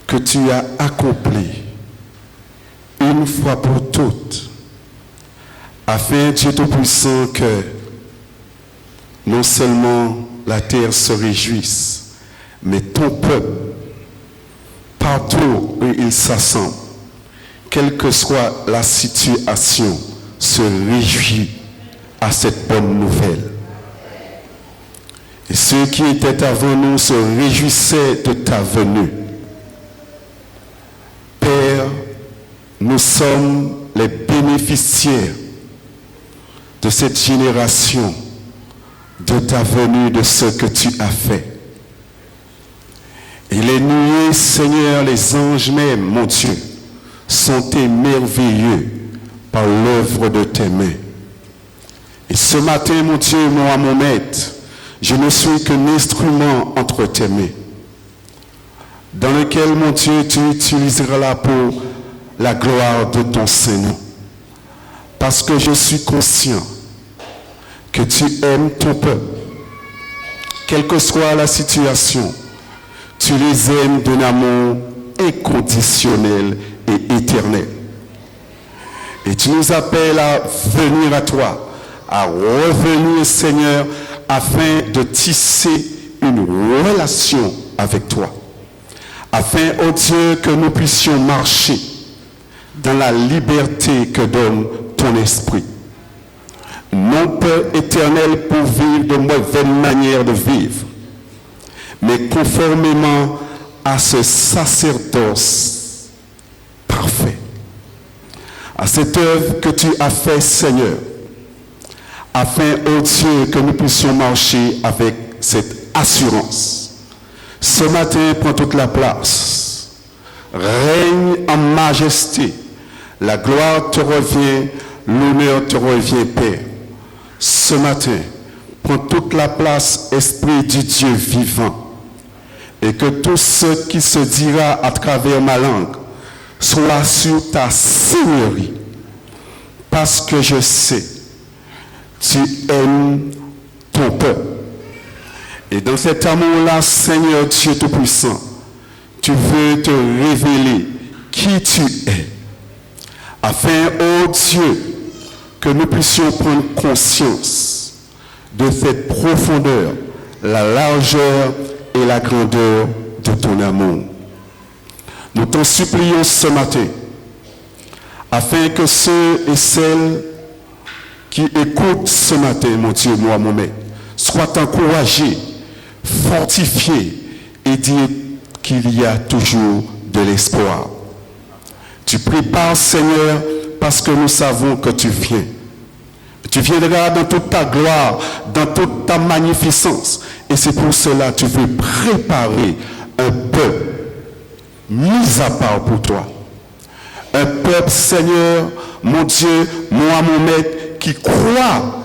que tu as accompli une fois pour toutes, afin, Dieu Tout-Puissant, que non seulement la terre se réjouisse, mais ton peuple, partout où il s'assemble, quelle que soit la situation, se réjouit à cette bonne nouvelle. Et ceux qui étaient avant nous se réjouissaient de ta venue. Père, nous sommes les bénéficiaires de cette génération, de ta venue, de ce que tu as fait. Et les nuées, Seigneur, les anges même, mon Dieu, sont émerveilleux par l'œuvre de tes mains. Et ce matin, mon Dieu, moi, mon maître, je ne suis qu'un instrument entre tes mains, dans lequel, mon Dieu, tu utiliseras pour la gloire de ton Saint-Nom. Parce que je suis conscient que tu aimes ton peuple. Quelle que soit la situation, tu les aimes d'un amour inconditionnel et éternel. Et tu nous appelles à venir à toi, à revenir, Seigneur, afin de tisser une relation avec toi. Afin, ô Dieu, que nous puissions marcher dans la liberté que donne ton esprit. Non pas éternel pour vivre de mauvaises manières de vivre, mais conformément à ce sacerdoce parfait, à cette œuvre que tu as fait, Seigneur, afin, ô Dieu, que nous puissions marcher avec cette assurance. Ce matin, prends toute la place. Règne en majesté. La gloire te revient, l'honneur te revient, Père. Ce matin, prends toute la place, Esprit du Dieu vivant. Et que tout ce qui se dira à travers ma langue soit sur ta seigneurie. Parce que je sais, tu aimes ton peuple. Et dans cet amour-là, Seigneur Dieu Tout-Puissant, tu veux te révéler qui tu es. Afin, ô Dieu, que nous puissions prendre conscience de cette profondeur, la largeur et la grandeur de ton amour. Nous t'en supplions ce matin, afin que ceux et celles qui écoutent ce matin, mon Dieu, moi, mon maître, soient encouragés, fortifiés et dire qu'il y a toujours de l'espoir. Tu prépares, Seigneur, parce que nous savons que tu viens. Tu viendras dans toute ta gloire, dans toute ta magnificence. Et c'est pour cela que tu veux préparer un peuple mis à part pour toi. Un peuple, Seigneur, mon Dieu, moi, mon maître, qui croit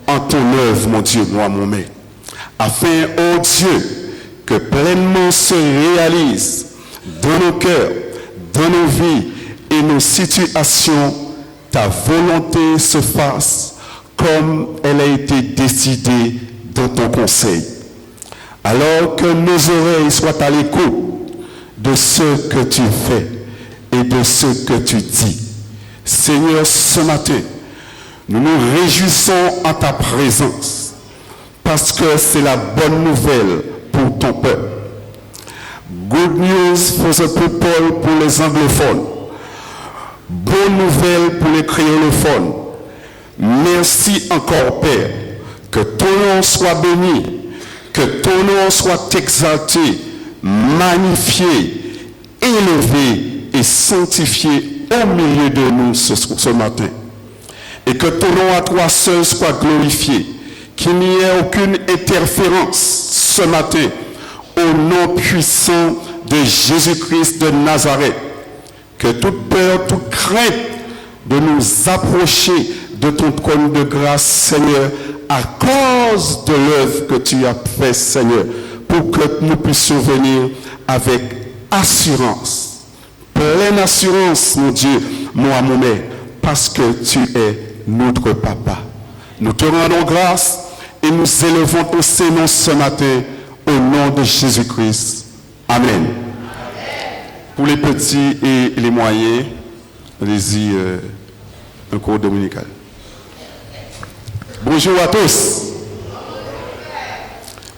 en ton œuvre, mon Dieu, moi, mon maître. Afin, ô Dieu, que pleinement se réalise dans nos cœurs, dans nos vies et nos situations, ta volonté se fasse comme elle a été décidée dans ton conseil. Alors que nos oreilles soient à l'écoute de ce que tu fais et de ce que tu dis. Seigneur, ce matin, nous nous réjouissons en ta présence parce que c'est la bonne nouvelle pour ton peuple. Good news for the people, pour les anglophones. Bonne nouvelle pour les créolophones. Merci encore, Père, que ton nom soit béni, que ton nom soit exalté, magnifié, élevé et sanctifié au milieu de nous ce matin. Et que ton nom à toi seul soit glorifié, qu'il n'y ait aucune interférence ce matin au nom puissant de Jésus-Christ de Nazareth. Que toute peur, toute crainte de nous approcher de ton trône de grâce, Seigneur, à cause de l'œuvre que tu as faite, Seigneur, pour que nous puissions venir avec assurance, pleine assurance, mon Dieu, moi, mon Père, parce que tu es notre Papa. Nous te rendons grâce et nous élevons ton Saint-Nom ce matin au nom de Jésus-Christ. Amen. Pour les petits et les moyens, allez-y, un cours dominical. Bonjour à tous.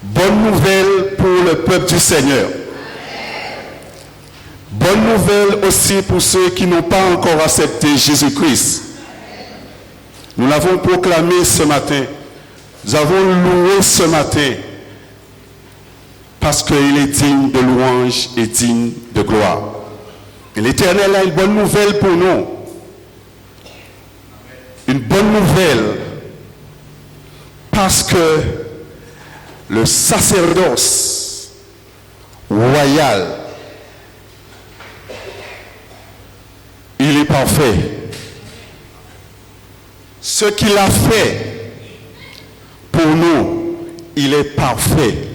Bonne nouvelle pour le peuple du Seigneur. Bonne nouvelle aussi pour ceux qui n'ont pas encore accepté Jésus-Christ. Nous l'avons proclamé ce matin. Nous avons loué ce matin parce qu'il est digne de louange et digne de gloire. Et l'Éternel a une bonne nouvelle pour nous. Une bonne nouvelle parce que le sacerdoce royal, il est parfait. Ce qu'il a fait pour nous, il est parfait.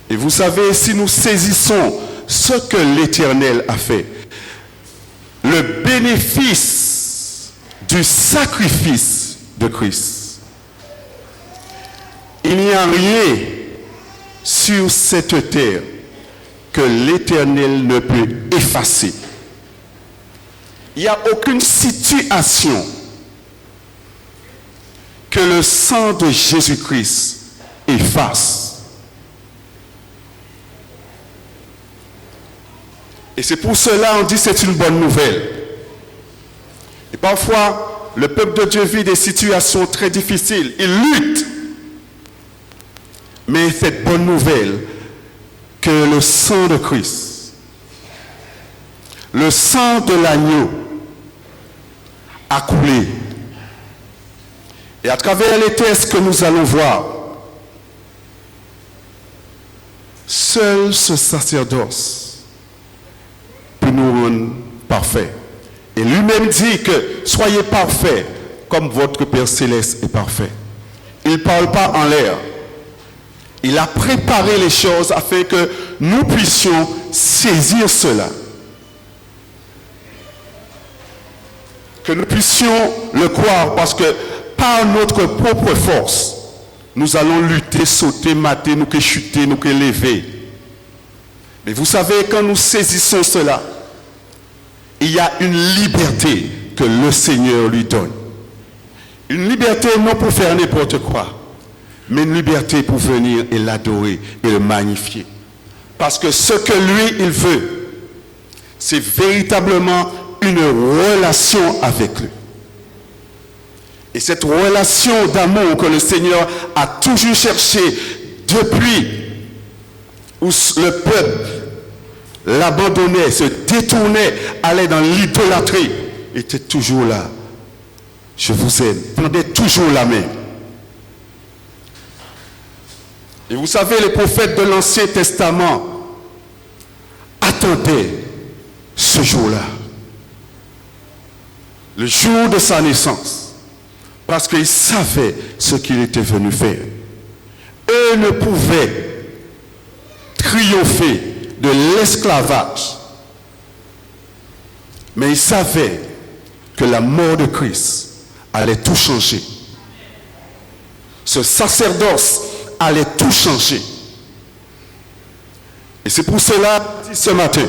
Et vous savez, si nous saisissons ce que l'Éternel a fait, le bénéfice du sacrifice de Christ, il n'y a rien sur cette terre que l'Éternel ne peut effacer. Il n'y a aucune situation que le sang de Jésus-Christ efface. Et c'est pour cela qu'on dit que c'est une bonne nouvelle. Et parfois, le peuple de Dieu vit des situations très difficiles. Il lutte. Mais cette bonne nouvelle, que le sang de Christ, le sang de l'agneau, a coulé. Et à travers les textes que nous allons voir, seul ce sacerdoce peut nous rendre parfaits. Et lui-même dit que soyez parfaits comme votre Père Céleste est parfait. Il ne parle pas en l'air. Il a préparé les choses afin que nous puissions saisir cela. Que nous puissions le croire parce que par notre propre force, nous allons lutter, sauter, mater, nous que chuter, nous que lever. Mais vous savez, quand nous saisissons cela, il y a une liberté que le Seigneur lui donne. Une liberté non pour faire n'importe quoi, mais une liberté pour venir et l'adorer et le magnifier. Parce que ce que lui, il veut, c'est véritablement une relation avec lui. Et cette relation d'amour que le Seigneur a toujours cherché depuis où le peuple l'abandonnait, se détournait, allait dans l'idolâtrie, était toujours là. Je vous aime. Tendait toujours la main. Et vous savez, les prophètes de l'Ancien Testament attendaient ce jour-là. Le jour de sa naissance. Parce qu'ils savaient ce qu'il était venu faire. Eux ne pouvaient triompher de l'esclavage. Mais ils savaient que la mort de Christ allait tout changer. Ce sacerdoce allait tout changer. Et c'est pour cela, ce matin,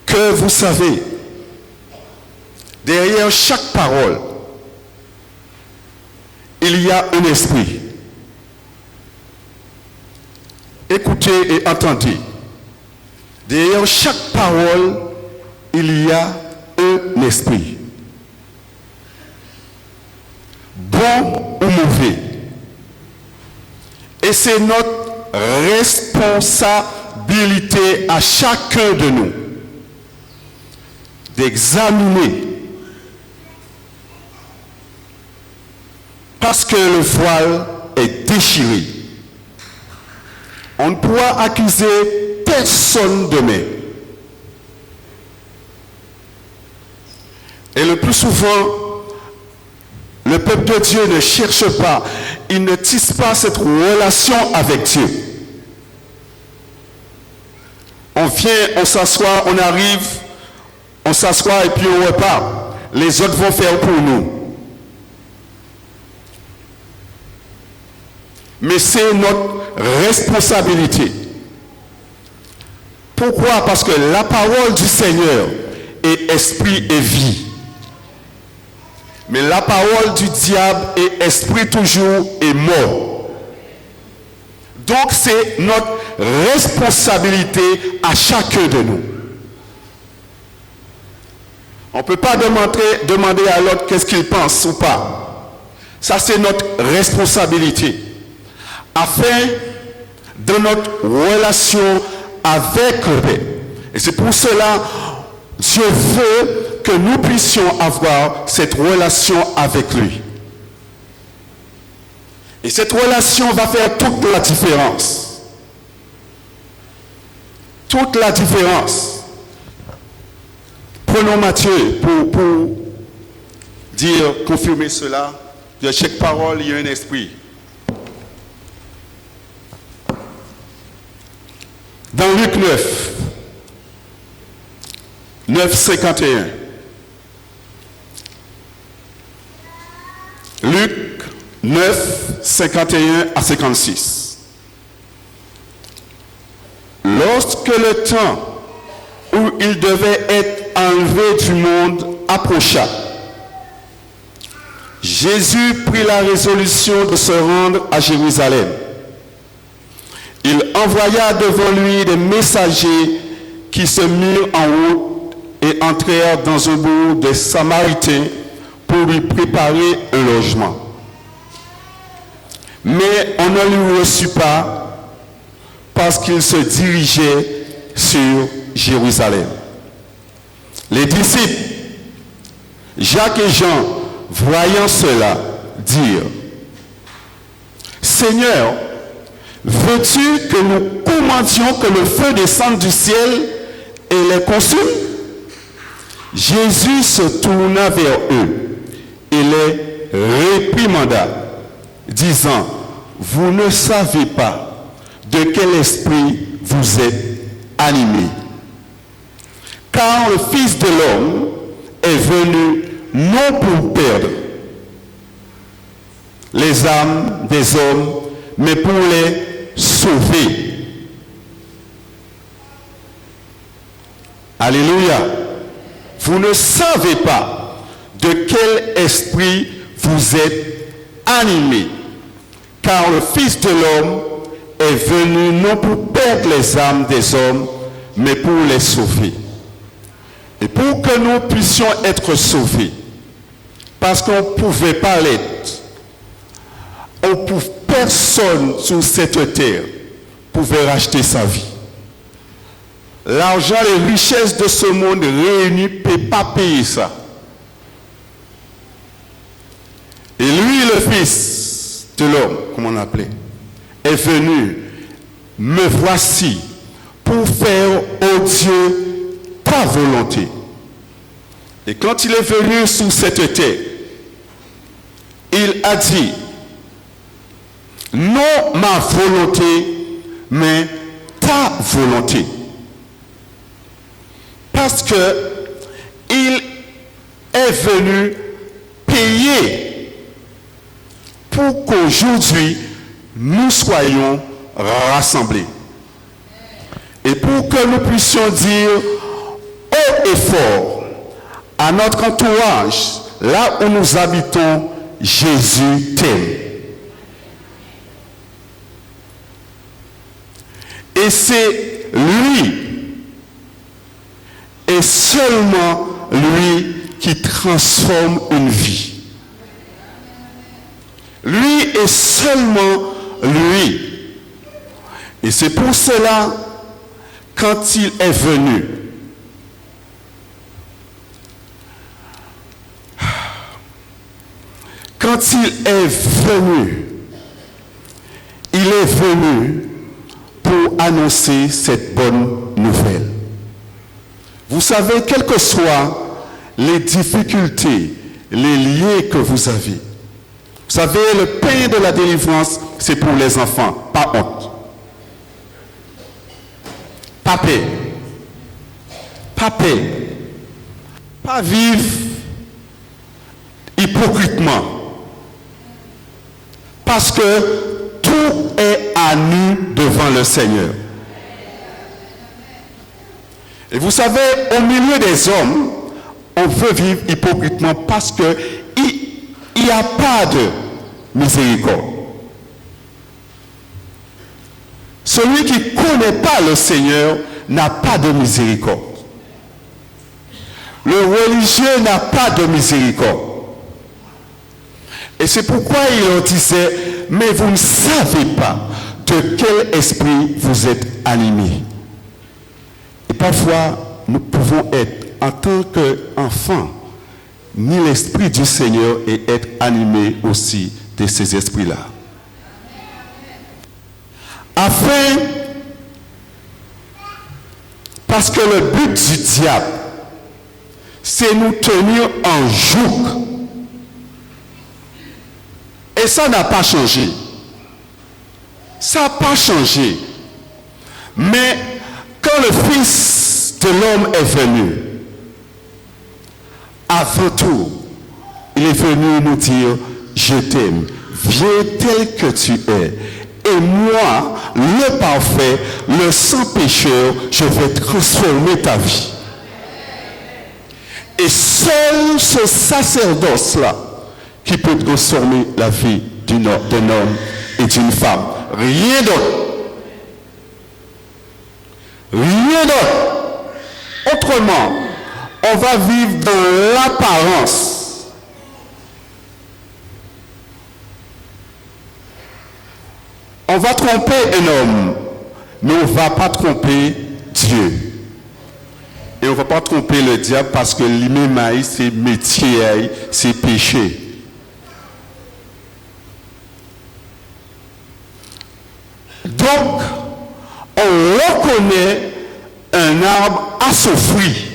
que vous savez, derrière chaque parole, il y a un esprit. Écoutez et entendez. Derrière chaque parole, il y a un esprit. Bon ou mauvais. Et c'est notre responsabilité à chacun de nous d'examiner. Parce que le voile est déchiré. On ne pourra accuser personne demain. Et le plus souvent, le peuple de Dieu ne cherche pas, il ne tisse pas cette relation avec Dieu. On vient, on s'assoit, on arrive, on s'assoit et puis on repart. Les autres vont faire pour nous. mais c'est notre responsabilité. Pourquoi? Parce que la parole du Seigneur est esprit et vie. Mais la parole du diable est esprit toujours et mort. Donc c'est notre responsabilité à chacun de nous. On ne peut pas demander à l'autre qu'est-ce qu'il pense ou pas. Ça c'est notre responsabilité. Afin de notre relation avec le Père. Et c'est pour cela Dieu veut que nous puissions avoir cette relation avec lui. Et cette relation va faire toute la différence. Toute la différence. Prenons Matthieu pour dire, confirmer cela. De chaque parole, il y a un esprit. Dans Luc 9, 9,51. Luc 9, 51 à 56. Lorsque le temps où il devait être enlevé du monde approcha, Jésus prit la résolution de se rendre à Jérusalem. Il envoya devant lui des messagers qui se mirent en route et entrèrent dans un bourg des Samaritains pour lui préparer un logement. Mais on ne lui reçut pas parce qu'il se dirigeait sur Jérusalem. Les disciples, Jacques et Jean, voyant cela, dirent: Seigneur, veux-tu que nous commandions que le feu descende du ciel et les consume? Jésus se tourna vers eux et les réprimanda, disant: Vous ne savez pas de quel esprit vous êtes animés. Car le Fils de l'homme est venu non pour perdre les âmes des hommes, mais pour les sauver. Alléluia. Vous ne savez pas de quel esprit vous êtes animés, car le Fils de l'homme est venu non pour perdre les âmes des hommes, mais pour les sauver. Et pour que nous puissions être sauvés, parce qu'on ne pouvait pas l'être, personne sur cette terre pouvait racheter sa vie. L'argent, les richesses de ce monde réunies ne peuvent pas payer ça. Et lui, le Fils de l'homme, comme on l'appelait, est venu, me voici, pour faire, ô Dieu, ta volonté. Et quand il est venu sur cette terre, il a dit: non ma volonté, mais ta volonté. Parce que il est venu payer pour qu'aujourd'hui nous soyons rassemblés. Et pour que nous puissions dire haut et fort à notre entourage, là où nous habitons, Jésus t'aime. Et c'est lui, et seulement lui, qui transforme une vie. Lui et seulement lui. Et c'est pour cela, quand il est venu, il est venu pour annoncer cette bonne nouvelle. Vous savez, quelles que soient les difficultés, les liens que vous avez, vous savez, le pain de la délivrance, c'est pour les enfants, pas honte. Pas paix. Pas paix. Pas vivre hypocritement. Parce que tout est à nu devant le Seigneur. Et vous savez, au milieu des hommes, on veut vivre hypocritement parce qu'il n'y a pas de miséricorde. Celui qui ne connaît pas le Seigneur n'a pas de miséricorde. Le religieux n'a pas de miséricorde. Et c'est pourquoi il leur disait, mais vous ne savez pas de quel esprit vous êtes animés. Et parfois, nous pouvons être, en tant qu'enfants, ni l'esprit du Seigneur et être animés aussi de ces esprits-là. Parce que le but du diable, c'est nous tenir en joug. Et ça n'a pas changé. Ça n'a pas changé. Mais quand le Fils de l'homme est venu, avant tout, il est venu nous dire, je t'aime, viens tel que tu es. Et moi, le parfait, le sans pécheur, je vais transformer ta vie. Et seul ce sacerdoce-là qui peut transformer la vie d'un homme et d'une femme. Rien d'autre. Rien d'autre. Autrement, on va vivre dans l'apparence. On va tromper un homme, mais on ne va pas tromper Dieu. Et on ne va pas tromper le diable parce que lui-même, c'est métier, c'est péché. Donc, on reconnaît un arbre à son fruit.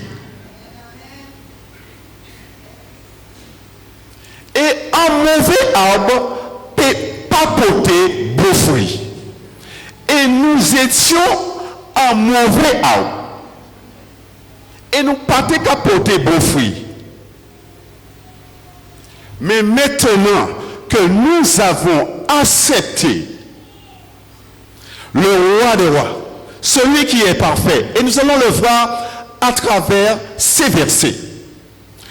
Et un mauvais arbre peut pas porter beau fruit. Et nous étions un mauvais arbre. Et nous pas qu'à porter beau fruit. Mais maintenant que nous avons accepté le roi des rois, celui qui est parfait, et nous allons le voir à travers ces versets,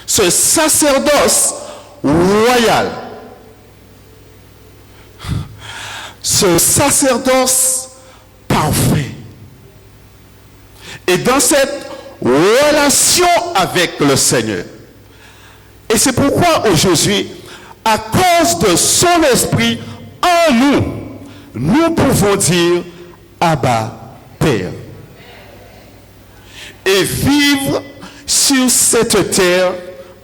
ce sacerdoce royal, ce sacerdoce parfait. Et dans cette relation avec le Seigneur. Et c'est pourquoi aujourd'hui, à cause de son esprit en nous, nous pouvons dire Abba, Père. Et vivre sur cette terre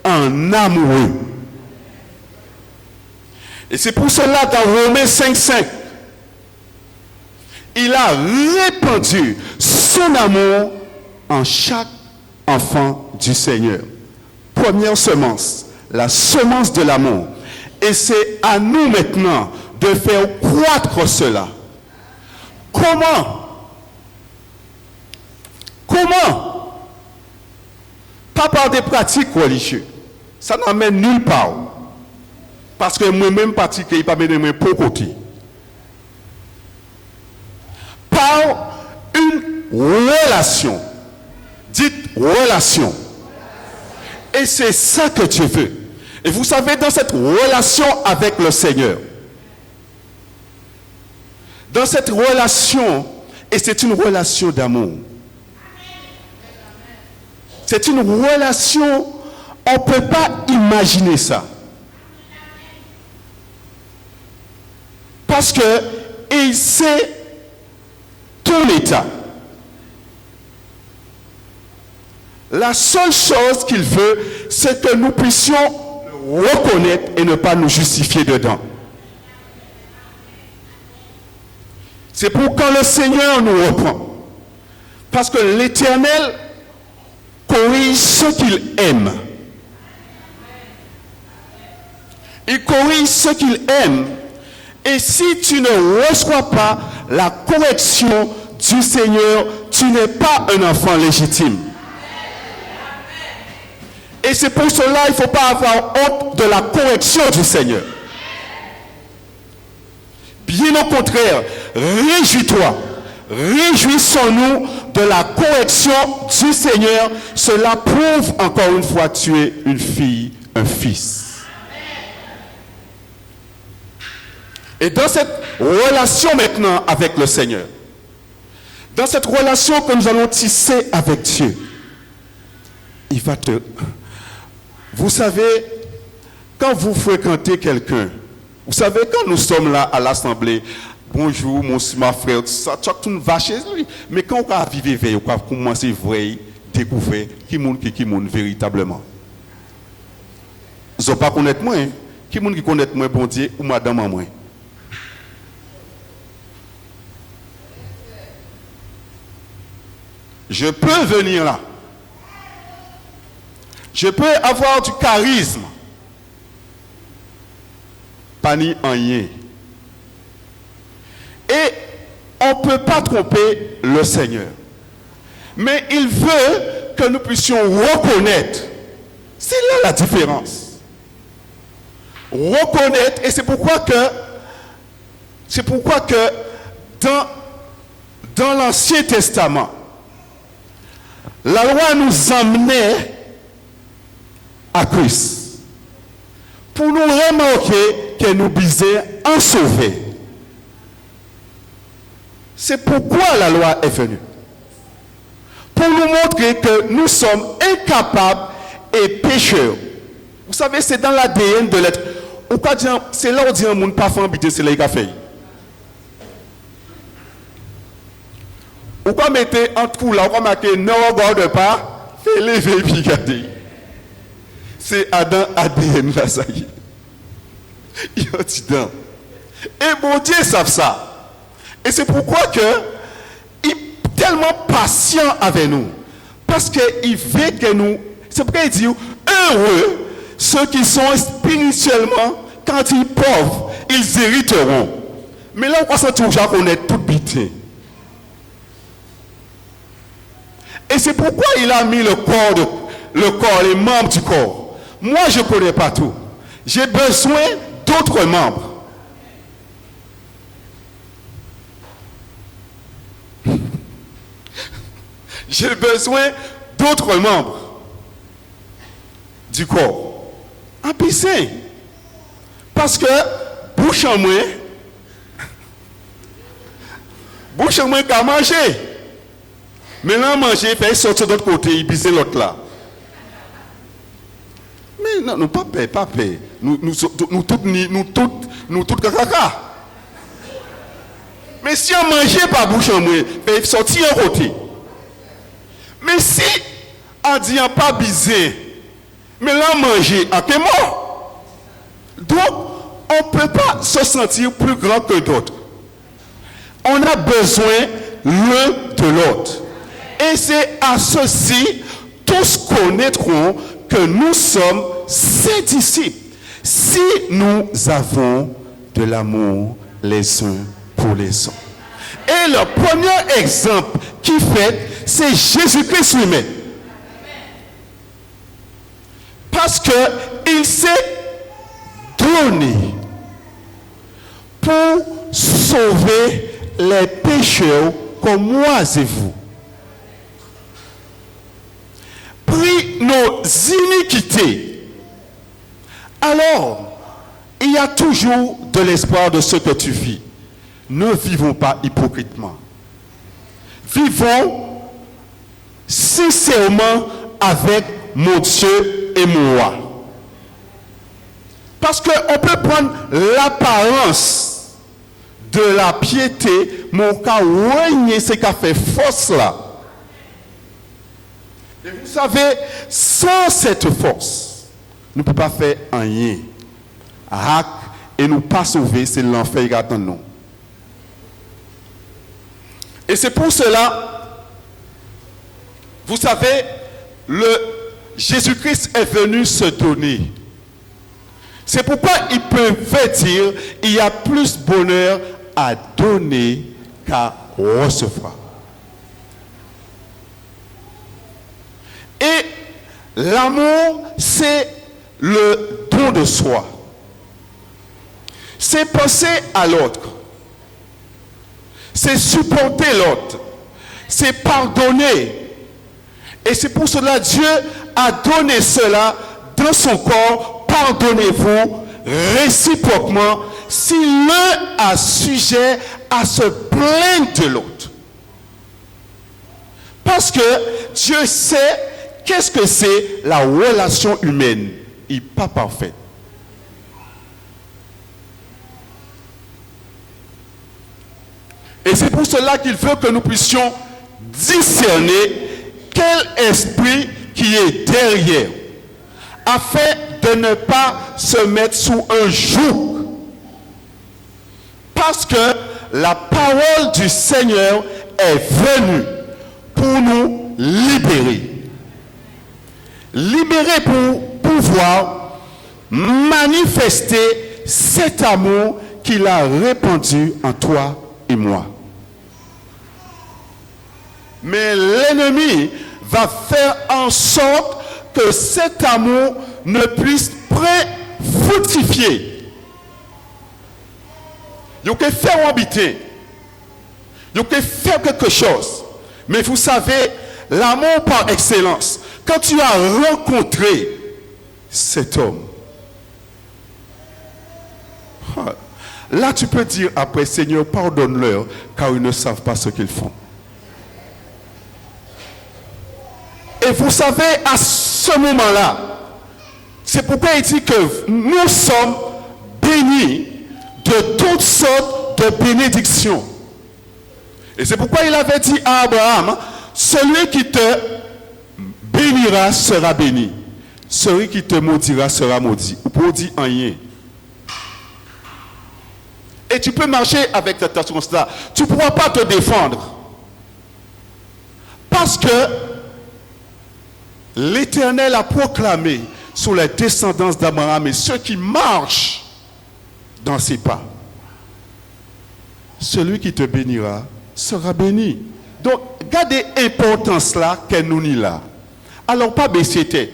en amoureux. Et c'est pour cela dans Romains 5,5, il a répandu son amour en chaque enfant du Seigneur. Première semence, la semence de l'amour. Et c'est à nous maintenant de faire croître cela. Comment? Pas par des pratiques religieuses. Ça n'amène nulle part. Parce que moi-même pratique, il n'y a pas de pour côté. Par une relation. Dites relation. Et c'est ça que Dieu veut. Et vous savez, dans cette relation avec le Seigneur, dans cette relation, et c'est une relation d'amour. C'est une relation, on ne peut pas imaginer ça. Parce que il sait ton état. La seule chose qu'il veut, c'est que nous puissions le reconnaître et ne pas nous justifier dedans. C'est pour quand le Seigneur nous reprend. Parce que l'Éternel corrige ceux qu'il aime. Il corrige ceux qu'il aime. Et si tu ne reçois pas la correction du Seigneur, tu n'es pas un enfant légitime. Et c'est pour cela qu'il ne faut pas avoir honte de la correction du Seigneur. Bien au contraire, réjouis-toi. Réjouissons-nous de la correction du Seigneur. Cela prouve encore une fois que tu es une fille, un fils. Et dans cette relation maintenant avec le Seigneur, dans cette relation que nous allons tisser avec Dieu, il va te... Vous savez, quand vous fréquentez quelqu'un, vous savez, quand nous sommes là à l'assemblée, bonjour, ma frère, ça tout va chez lui. Mais quand on va vivre veille, on va commencer à découvrir qui est véritablement. Ils ne pas connaître moi. Qui est qui connaît moi, bon Dieu, ou madame moi. Je peux venir là. Je peux avoir du charisme. Pas ni rien. Et on ne peut pas tromper le Seigneur. Mais il veut que nous puissions reconnaître. C'est là la différence. Reconnaître, et c'est pourquoi que dans l'Ancien Testament, la loi nous emmenait à Christ pour nous remarquer que nous bisons en sauver. C'est pourquoi la loi est venue. Pour nous montrer que nous sommes incapables et pécheurs. Vous savez, c'est dans l'ADN de l'être. C'est là où on dit un monde pas fait habiter, c'est là qu'il a fait. Ou quand mettez en tout là, on va marquer ne regarde pas, fais lever et puis garder. C'est Adam ADN là, ça y est. Il a dit dedans. Et mon Dieu savent ça. Et c'est pourquoi il est tellement patient avec nous. Parce qu'il veut que nous. C'est pourquoi il dit heureux ceux qui sont spirituellement, quand ils sont pauvres, ils hériteront. Mais là, on croit ça toujours qu'on est tout bité. Et c'est pourquoi il a mis le corps, les membres du corps. Moi, je ne connais pas tout. J'ai besoin d'autres membres. J'ai besoin d'autres membres du corps. En piscine. Parce que, bouche en moins qu'à manger. Mais là, manger, fait sortir de l'autre côté, il pisse l'autre là. Mais non, pas paix. Nous toutes caca. Mais si on mangeait pas bouche en moins, il sortir un côté. Mais si on dit pas bisé, mais là manger, en quel mort? Donc, on ne peut pas se sentir plus grand que d'autres. On a besoin l'un de l'autre. Et c'est à ceci, tous connaîtront que nous sommes ses disciples. Si nous avons de l'amour les uns pour les autres. Et le premier exemple qui fait, c'est Jésus-Christ lui-même. Parce qu'il s'est donné pour sauver les pécheurs comme moi et vous. Pris nos iniquités. Alors, il y a toujours de l'espoir de ce que tu vis. Ne vivons pas hypocritement. Vivons sincèrement avec mon Dieu et moi. Parce qu'on peut prendre l'apparence de la piété, mon cas, régner ce qu'a fait force là. Et vous savez, sans cette force, nous ne pouvons pas faire rien. Et nous pas sauver, c'est l'enfer qui attend nous. Et c'est pour cela, vous savez, Jésus-Christ est venu se donner. C'est pourquoi il peut dire il y a plus bonheur à donner qu'à recevoir. Et l'amour, c'est le don de soi. C'est penser à l'autre. c'est supporter l'autre, c'est pardonner. Et c'est pour cela que Dieu a donné cela dans son corps. Pardonnez-vous réciproquement si l'un a sujet à se plaindre de l'autre. Parce que Dieu sait qu'est-ce que c'est la relation humaine. Il n'est pas parfait. Et c'est pour cela qu'il veut que nous puissions discerner quel esprit qui est derrière, afin de ne pas se mettre sous un joug. Parce que la parole du Seigneur est venue pour nous libérer. Libérer pour pouvoir manifester cet amour qu'il a répandu en toi et moi. Mais l'ennemi va faire en sorte que cet amour ne puisse pas fructifier. Il peut faire habiter. Il peut faire quelque chose. Mais vous savez, l'amour par excellence, quand tu as rencontré cet homme, là tu peux dire après, Seigneur, pardonne-leur, car ils ne savent pas ce qu'ils font. Et vous savez, à ce moment-là, c'est pourquoi il dit que nous sommes bénis de toutes sortes de bénédictions. Et c'est pourquoi il avait dit à Abraham, celui qui te bénira sera béni. Celui qui te maudira sera maudit. Ou pour dire rien. Et tu peux marcher avec cette assurance-là. Tu ne pourras pas te défendre. Parce que l'Éternel a proclamé sur la descendance d'Abraham et ceux qui marchent dans ses pas. Celui qui te bénira sera béni. Donc, gardez l'importance là qu'elle nous nie là. Alors, pas baisser tête.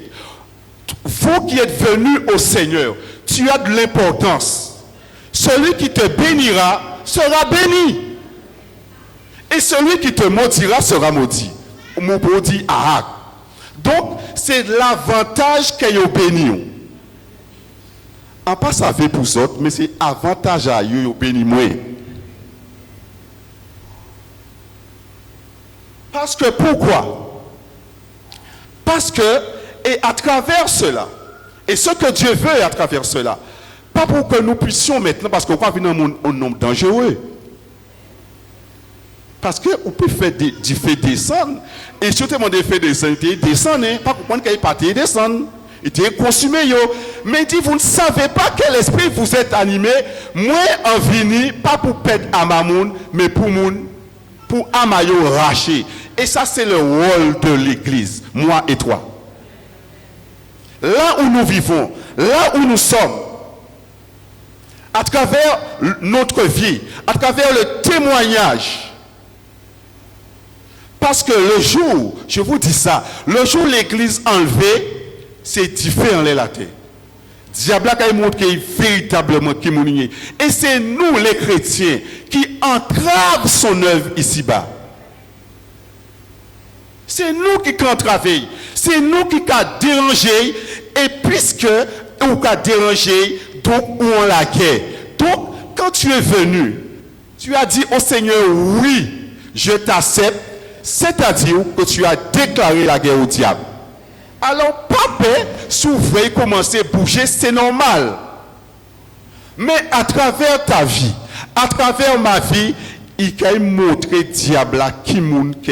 Vous qui êtes venus au Seigneur, tu as de l'importance. Celui qui te bénira sera béni. Et celui qui te maudira sera maudit. Mon maudit Ahak. Donc, c'est l'avantage qu'il y a béni. En pas ça fait pour les autres, mais c'est avantage à eux béni moi. Parce que pourquoi? Parce que, et à travers cela, et ce que Dieu veut à travers cela, pas pour que nous puissions maintenant, parce qu'on va venir dans un nombre dangereux. Parce qu'on peut faire du fait descendre, et surtout mon fait descendre, il descend, pas comprendre qu'il est parti descendre, il était consumé, mais il dit, vous ne savez pas quel esprit vous êtes animé, moi en vini, pas pour perdre Amamoun, mais pour Amayo racher. Et ça, c'est le rôle de l'Église, moi et toi. Là où nous vivons, là où nous sommes, à travers notre vie, à travers le témoignage. Parce que le jour, je vous dis ça, le jour où l'Église enlevée, c'est différent la terre. Diable a montré véritablement qui est. Et c'est nous les chrétiens qui entravent son œuvre ici-bas. C'est nous qui entravons. C'est nous qui avons dérangé. Et puisque on a dérangé, donc on l'a guerre. Donc, quand tu es venu, tu as dit au Seigneur, oui, je t'accepte. C'est-à-dire que tu as déclaré la guerre au diable. Alors, papa, s'ouvrir, commencer à bouger, c'est normal. Mais à travers ta vie, à travers ma vie, il a montré diable qui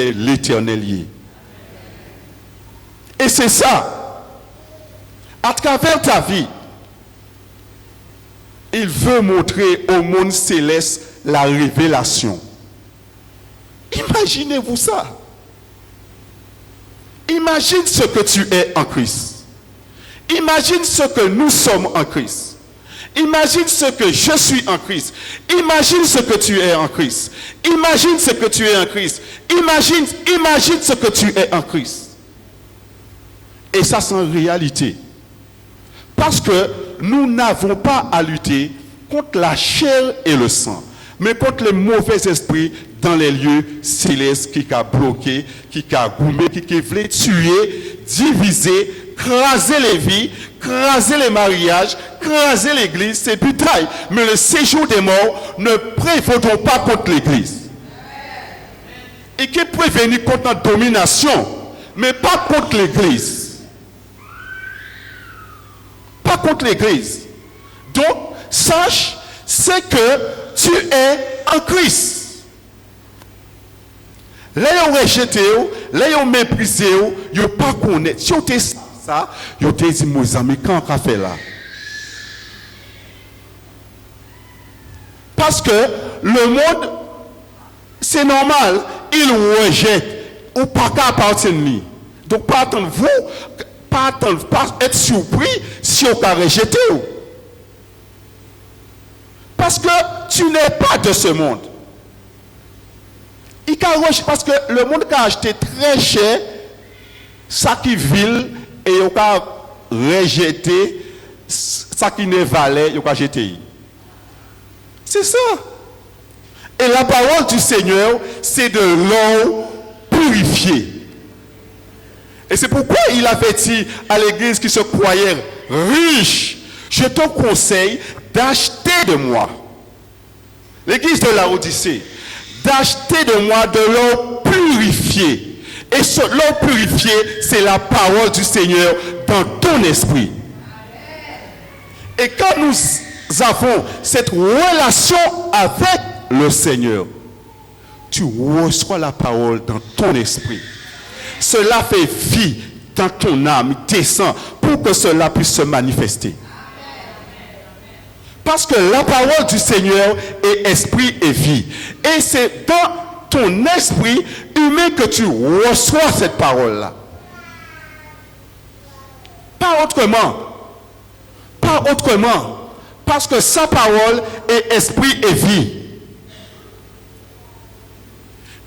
est l'Éternel. Et c'est ça. À travers ta vie, il veut montrer au monde céleste la révélation. Imaginez-vous ça. Imagine ce que tu es en Christ. Imagine ce que nous sommes en Christ. Imagine ce que je suis en Christ. Imagine ce que tu es en Christ. Imagine ce que tu es en Christ. Imagine ce que tu es en Christ. Et ça, c'est en réalité. Parce que nous n'avons pas à lutter contre la chair et le sang, mais contre les mauvais esprits dans les lieux célestes qui a bloqué, qui a goumé, qui voulait tuer, diviser, craser les vies, craser les mariages, craser l'église, c'est butaille. Mais le séjour des morts ne prévaudront pas contre l'église. Et qui prévenir contre notre domination, mais pas contre l'église. Pas contre l'église. Donc, sache, c'est que tu es en Christ. Là, ils ont rejeté, là, ils ont méprisé, ils n'ont pas connaître. Si on te dit ça, ils ont dit, mes amis, quand on a fait là? Parce que le monde, c'est normal, il rejette, ou pas qu'à partir de lui. Donc, pas attendre vous, pas être surpris si on a rejeté. Parce que tu n'es pas de ce monde. Parce que le monde qui a acheté très cher, ça qui vile, et il a rejeté, ça qui ne valait, il a jeté. C'est ça. Et la parole du Seigneur, c'est de l'eau purifiée. Et c'est pourquoi il avait dit à l'église qui se croyait riche, je te conseille d'acheter de moi, l'église de la Odyssée, d'acheter de moi de l'eau purifiée. Et l'eau purifiée, c'est la parole du Seigneur dans ton esprit. Et quand nous avons cette relation avec le Seigneur, tu reçois la parole dans ton esprit. Cela fait vie dans ton âme, descend pour que cela puisse se manifester. Parce que la parole du Seigneur est esprit et vie. Et c'est dans ton esprit humain que tu reçois cette parole-là. Pas autrement. Pas autrement. Parce que sa parole est esprit et vie.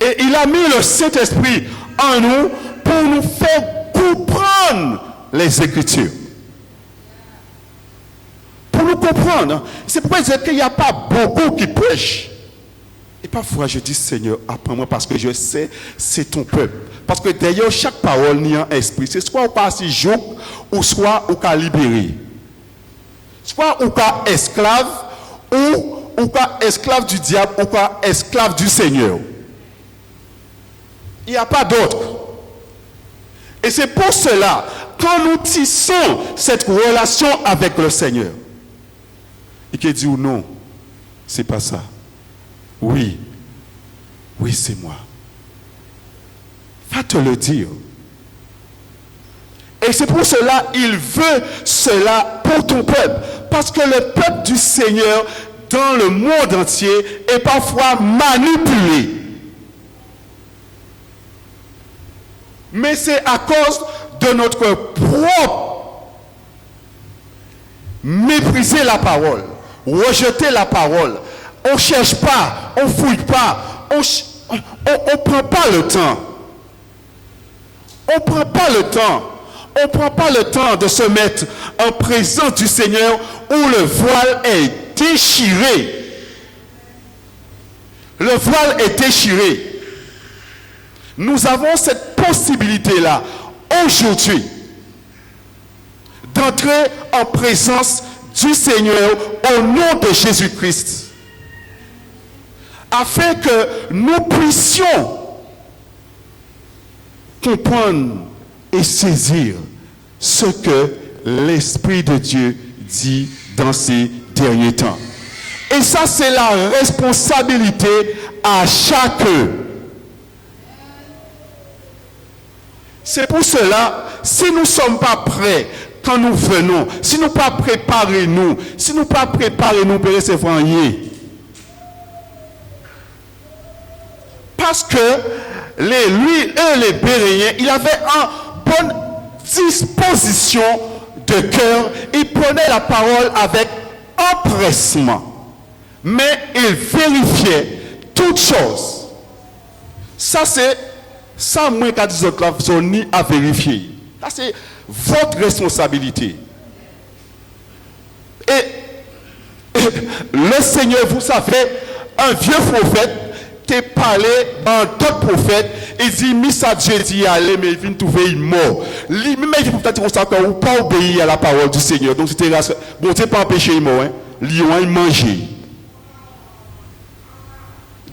Et il a mis le Saint-Esprit en nous pour nous faire comprendre les Écritures. Pour nous comprendre. C'est pourquoi je dis qu'il n'y a pas beaucoup qui prêchent. Et parfois je dis, Seigneur, apprends-moi parce que je sais, c'est ton peuple. Parce que derrière chaque parole, il y a un esprit. C'est soit au cas si joue, ou soit au cas libéré. Soit au cas esclave, ou au cas esclave du diable, ou au cas esclave du Seigneur. Il n'y a pas d'autre. Et c'est pour cela, quand nous tissons cette relation avec le Seigneur, et qu'il dit ou non, c'est pas ça. Oui, oui, c'est moi. Va te le dire. Et c'est pour cela, il veut cela pour ton peuple. Parce que le peuple du Seigneur, dans le monde entier, est parfois manipulé. Mais c'est à cause de notre propre mépriser la parole, rejeter la parole. On ne cherche pas, on ne fouille pas, on ne prend pas le temps. On ne prend pas le temps. On ne prend pas le temps de se mettre en présence du Seigneur où le voile est déchiré. Le voile est déchiré. Nous avons cette possibilité-là, aujourd'hui, d'entrer en présence du Seigneur au nom de Jésus-Christ, afin que nous puissions comprendre et saisir ce que l'Esprit de Dieu dit dans ces derniers temps. Et ça, c'est la responsabilité à chacun. C'est pour cela, si nous ne sommes pas prêts quand nous venons, si nous ne pas préparer nous, si nous ne pas préparer nous pour recevoir rien. Parce que les Béréens, ils avaient une bonne disposition de cœur, ils prenaient la parole avec empressement, mais ils vérifiaient toutes choses. Ça, c'est ça, moi, quand les autres sont ni à vérifier. Ça, c'est votre responsabilité. Et le Seigneur, vous savez, un vieux prophète qui parlait à un autre prophète et dit, mais ça Dieu dit aller, mais il vient trouver une mort. Lui-même, il faut peut-être constater ou pas obéir à la parole du Seigneur. Donc c'était bon, c'est pas empêcher il mort, hein. Lion il mangeait.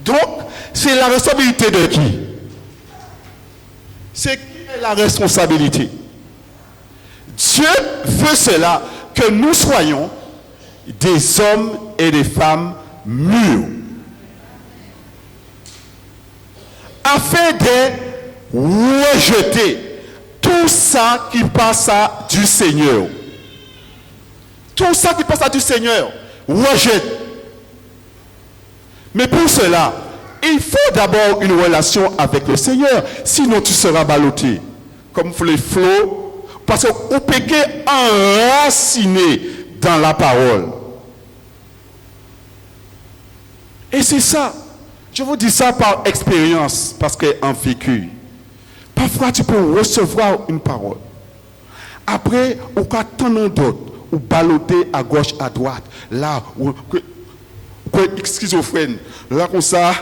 Donc, c'est la responsabilité de qui? C'est qui est la responsabilité? Dieu veut cela, que nous soyons des hommes et des femmes mûrs, afin de rejeter tout ça qui passe du Seigneur. Tout ça qui passe du Seigneur, rejette. Mais pour cela, il faut d'abord une relation avec le Seigneur. Sinon, tu seras ballotté comme les flots. Parce que vous péché enraciné dans la parole. Et c'est ça. Je vous dis ça par expérience, parce qu'en vécu. Parfois, tu peux recevoir une parole. Après, on attend d'autres. Ou balloter à gauche, à droite. Là, schizophrène. Là, comme ça.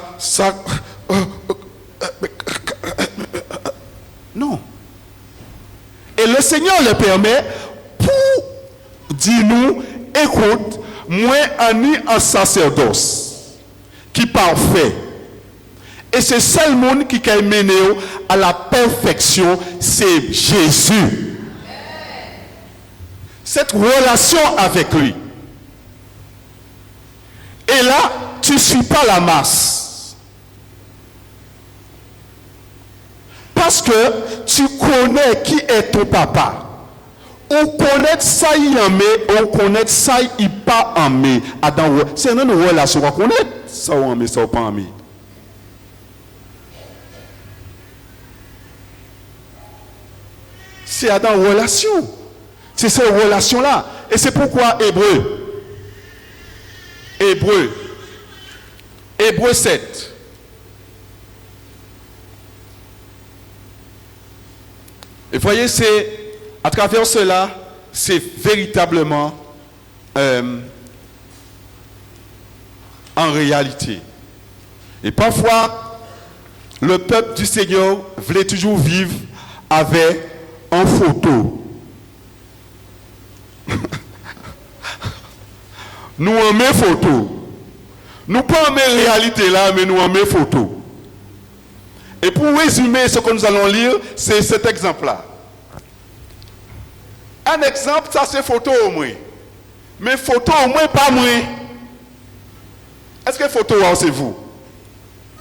Non. Et le Seigneur le permet pour dire nous, écoute, moi, un sacerdoce qui parfait. Et c'est seul monde qui a mené à la perfection, c'est Jésus. Cette relation avec lui. Et là, tu ne suis pas la masse. Parce que tu connais qui est ton papa. On connaît ça il en met, on connaît ça il pas en met. C'est une relation. On connaît ça en met, ça pas en met. C'est dans la relation. C'est cette relation-là. Et c'est pourquoi Hébreux 7. Et voyez, c'est à travers cela, c'est véritablement en réalité. Et parfois, le peuple du Seigneur voulait toujours vivre avec en photo. Nous aimons photo. Nous pas aimons réalité là, mais nous aimons photo. Et pour résumer ce que nous allons lire, c'est cet exemple-là. Un exemple, ça c'est photo au moins. Mais photo au moins pas moins. Est-ce que photo c'est vous?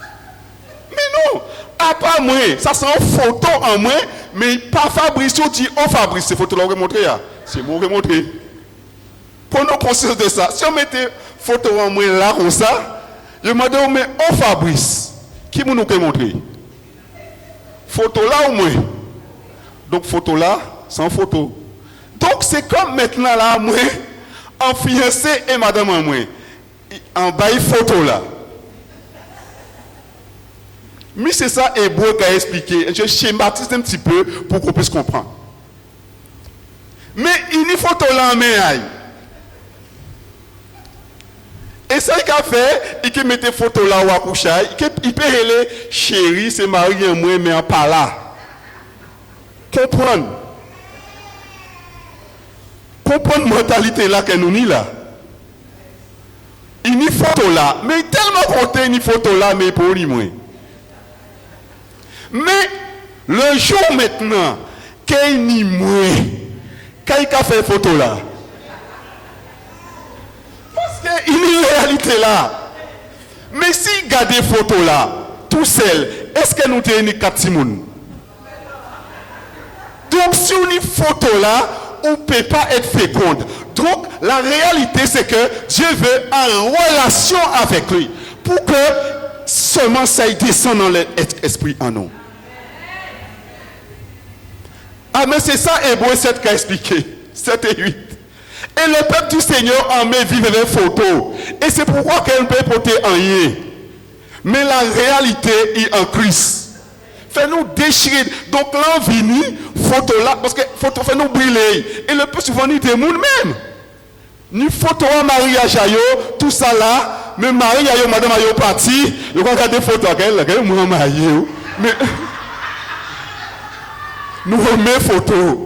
Mais non, pas moins. Ça c'est une photo en moins, mais pas Fabrice dit oh Fabrice, ces photos là on va montrer. C'est moi qui vais montrer. Prenons conscience de ça. Si on mettait photo en moins là comme ça, je me demande mais oh Fabrice, qui nous peut montrer? Photo là au moins. Donc photo là, sans photo. Donc c'est comme maintenant là, moi, en fiancé et madame en moi, en bas photo là. Mais c'est ça Hébreu qui a expliqué. Je schématise un petit peu pour qu'on puisse comprendre. Mais il y a photo là en main. Et ça qu'il a fait, il met des photos là où à coucher, il peut aller chérie, c'est Marie et moi, mais en pas là. Comprendre la mentalité là que nous avons là. Il y a une photo là, mais tellement compté une photo là, mais pour lui moins. Mais le jour maintenant, qu'il y a moins, quand il a fait une photo là, parce qu'il y a une réalité là. Mais si il garde des photos là, tout seul, est-ce que nous avons une 4 Simone? Donc si on a une photo là, on ne peut pas être féconde. Donc la réalité c'est que Dieu veut en relation avec lui pour que seulement ça descende dans l'esprit en nous. Ah mais c'est ça Hébreux 7 qui a expliqué. 7 et 8. Et le peuple du Seigneur en met vivre avec photo. Et c'est pourquoi qu'elle peut porter en rien. Mais la réalité est en Christ. Fais-nous déchirer. Donc là, on vient, photo là, parce que photo fait nous brûler. Et le plus souvent, nous des gens même. Nous photo en mariage, tout ça là, mais Marie, madame, est partie, je vais regarder des photos elle, moi, marié. Mais, nous remettons photos.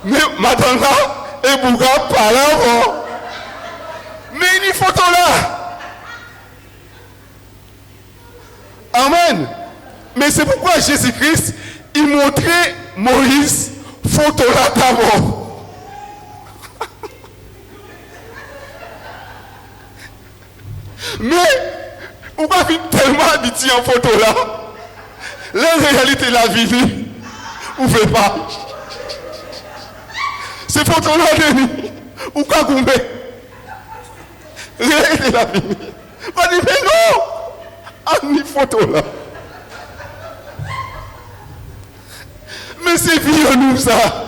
Mais madame là, et Bouga parle avant. Mais il y a une photo là. Amen. Mais c'est pourquoi Jésus-Christ, il montrait Moïse photo là d'abord. Mais on va vite tellement habitué en photo là. La réalité la vie, on ne fait pas. Ces photos là, Denis, ou quoi qu'on met. Réalité la vie. On dit mais non, on a une photo là. Mais c'est vie en nous ça.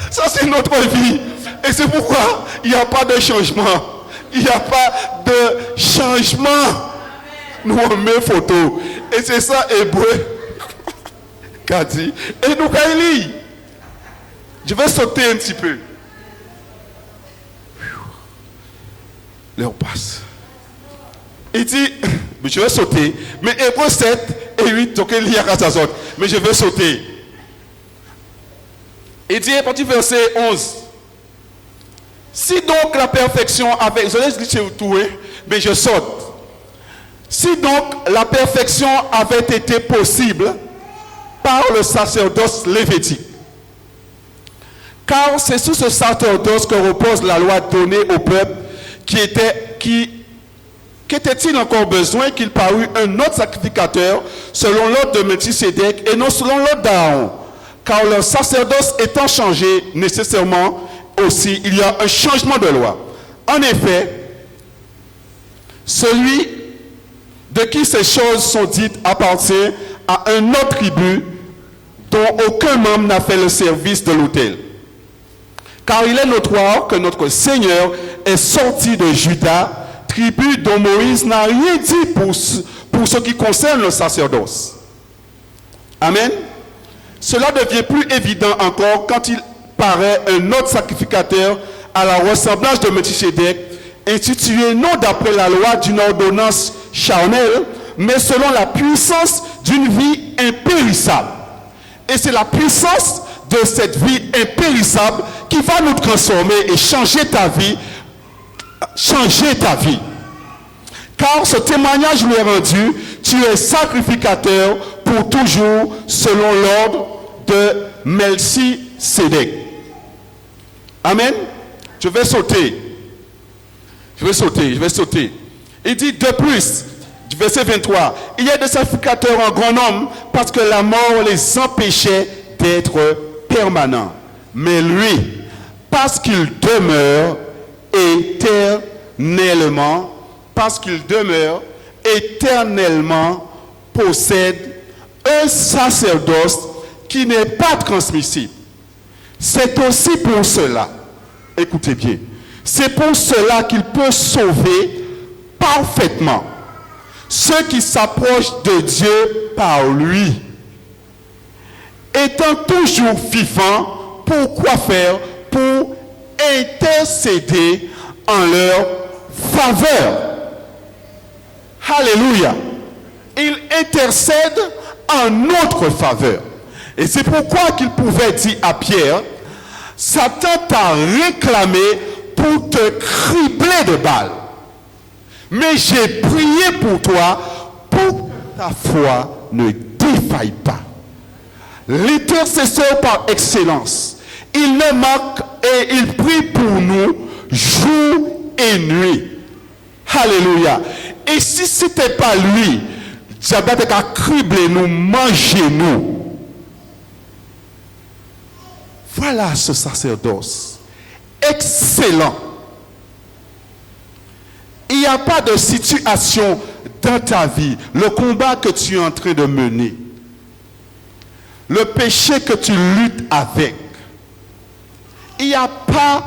Ça c'est notre vie. Et c'est pourquoi il n'y a pas de changement. Il n'y a pas de changement. Nous on met photo. Et c'est ça hébreu qu'a dit. Et nous quand il lit. Je vais sauter un petit peu. L'heure passe. Il dit, je vais sauter. Mais Hébreu 7 et 8, donc il y a qu'à ça. Mais je vais sauter. Il dit, à partir du verset 11. Si donc la perfection avait... Je laisse dire tout, mais je saute. Si donc la perfection avait été possible par le sacerdoce lévitique, car c'est sous ce sacerdoce que repose la loi donnée au peuple qu'était-il encore besoin qu'il parût un autre sacrificateur selon l'ordre de Melchisédek et non selon l'ordre d'Aaron, car leur sacerdoce étant changé nécessairement aussi, il y a un changement de loi. En effet, celui de qui ces choses sont dites appartient à un autre tribu dont aucun membre n'a fait le service de l'autel. Car il est notoire que notre Seigneur est sorti de Juda, tribu dont Moïse n'a rien dit pour ce qui concerne le sacerdoce. Amen. Cela devient plus évident encore quand il paraît un autre sacrificateur à la ressemblance de Melchisédek, institué non d'après la loi d'une ordonnance charnelle, mais selon la puissance d'une vie impérissable. Et c'est la puissance de cette vie impérissable qui va nous transformer et changer ta vie. Changer ta vie. Car ce témoignage lui est rendu, tu es sacrificateur pour toujours selon l'ordre de Melchisédek. Amen. Je vais sauter. Il dit de plus, verset 23, il y a des sacrificateurs en grand nombre parce que la mort les empêchait d'être permanents. Mais lui, parce qu'il demeure éternellement, possède un sacerdoce qui n'est pas transmissible. C'est aussi pour cela, écoutez bien, c'est pour cela qu'il peut sauver parfaitement ceux qui s'approchent de Dieu par lui. Étant toujours vivant, pour quoi faire? Pour intercéder en leur faveur. Alléluia. Il intercède en notre faveur. Et c'est pourquoi qu'il pouvait dire à Pierre, Satan t'a réclamé pour te cribler de balles. Mais j'ai prié pour toi pour que ta foi ne défaille pas. L'intercesseur par excellence, il ne manque et il prie pour nous jour et nuit. Alléluia. Et si ce n'était pas lui, Diable a criblé nous, manger nous. Voilà ce sacerdoce excellent. Il n'y a pas de situation dans ta vie, le combat que tu es en train de mener, le péché que tu luttes avec. Il n'y a pas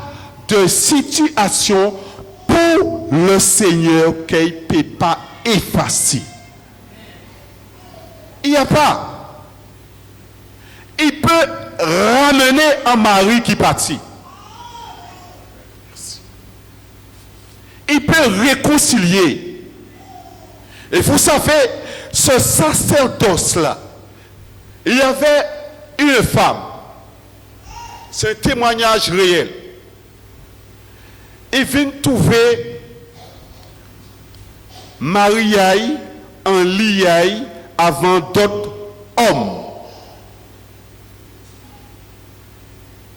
de situation pour le Seigneur qu'il ne peut pas effacer. Il n'y a pas. Il peut ramener un mari qui partit. il peut réconcilier. Et vous savez, ce sacerdoce-là, il y avait une femme. C'est un témoignage réel. Il vient trouver Marie en lit avant d'autres hommes.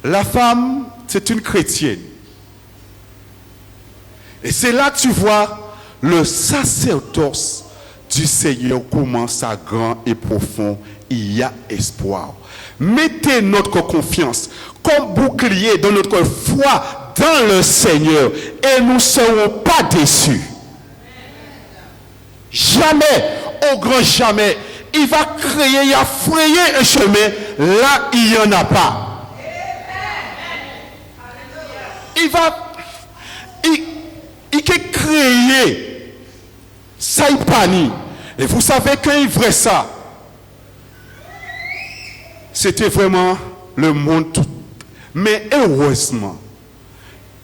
La femme, c'est une chrétienne. Et c'est là que tu vois le sacerdoce du Seigneur commence à grand et profond. Il y a espoir. Mettez notre confiance comme bouclier de notre foi dans le Seigneur et nous ne serons pas déçus. Jamais, au grand jamais, il va créer, il va frayer un chemin là il n'y en a pas. Il va créer ça il panie. Et vous savez quand il ferait ça, c'était vraiment le monde tout. Mais heureusement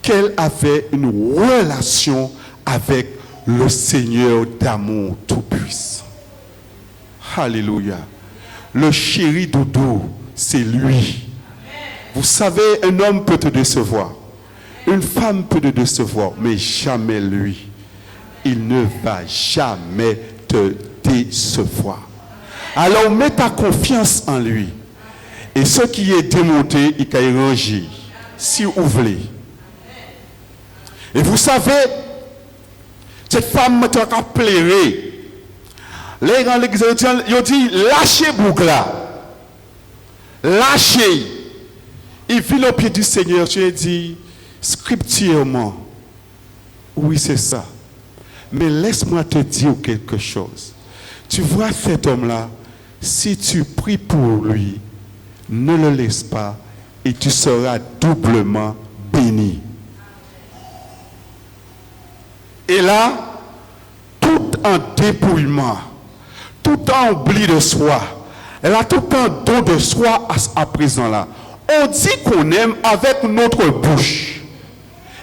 qu'elle avait une relation avec le Seigneur d'amour tout-puissant. Alléluia. Le chéri doudou, c'est lui. Vous savez, un homme peut te décevoir. Une femme peut te décevoir, mais jamais lui. Il ne va jamais te décevoir. Alors mets ta confiance en lui. Et ce qui est démonté, il peut ranger. Si vous voulez. Et vous savez, cette femme m'a pleuré. Les gens ils dit lâchez Bougla. Lâchez. Il vit au pied du Seigneur. Tu as dit scriptuellement. Oui, c'est ça. Mais laisse-moi te dire quelque chose. Tu vois cet homme-là, si tu pries pour lui, ne le laisse pas et tu seras doublement béni. Et là, tout en dépouillement, tout en oubli de soi, elle a tout un don de soi à présent là. On dit qu'on aime avec notre bouche.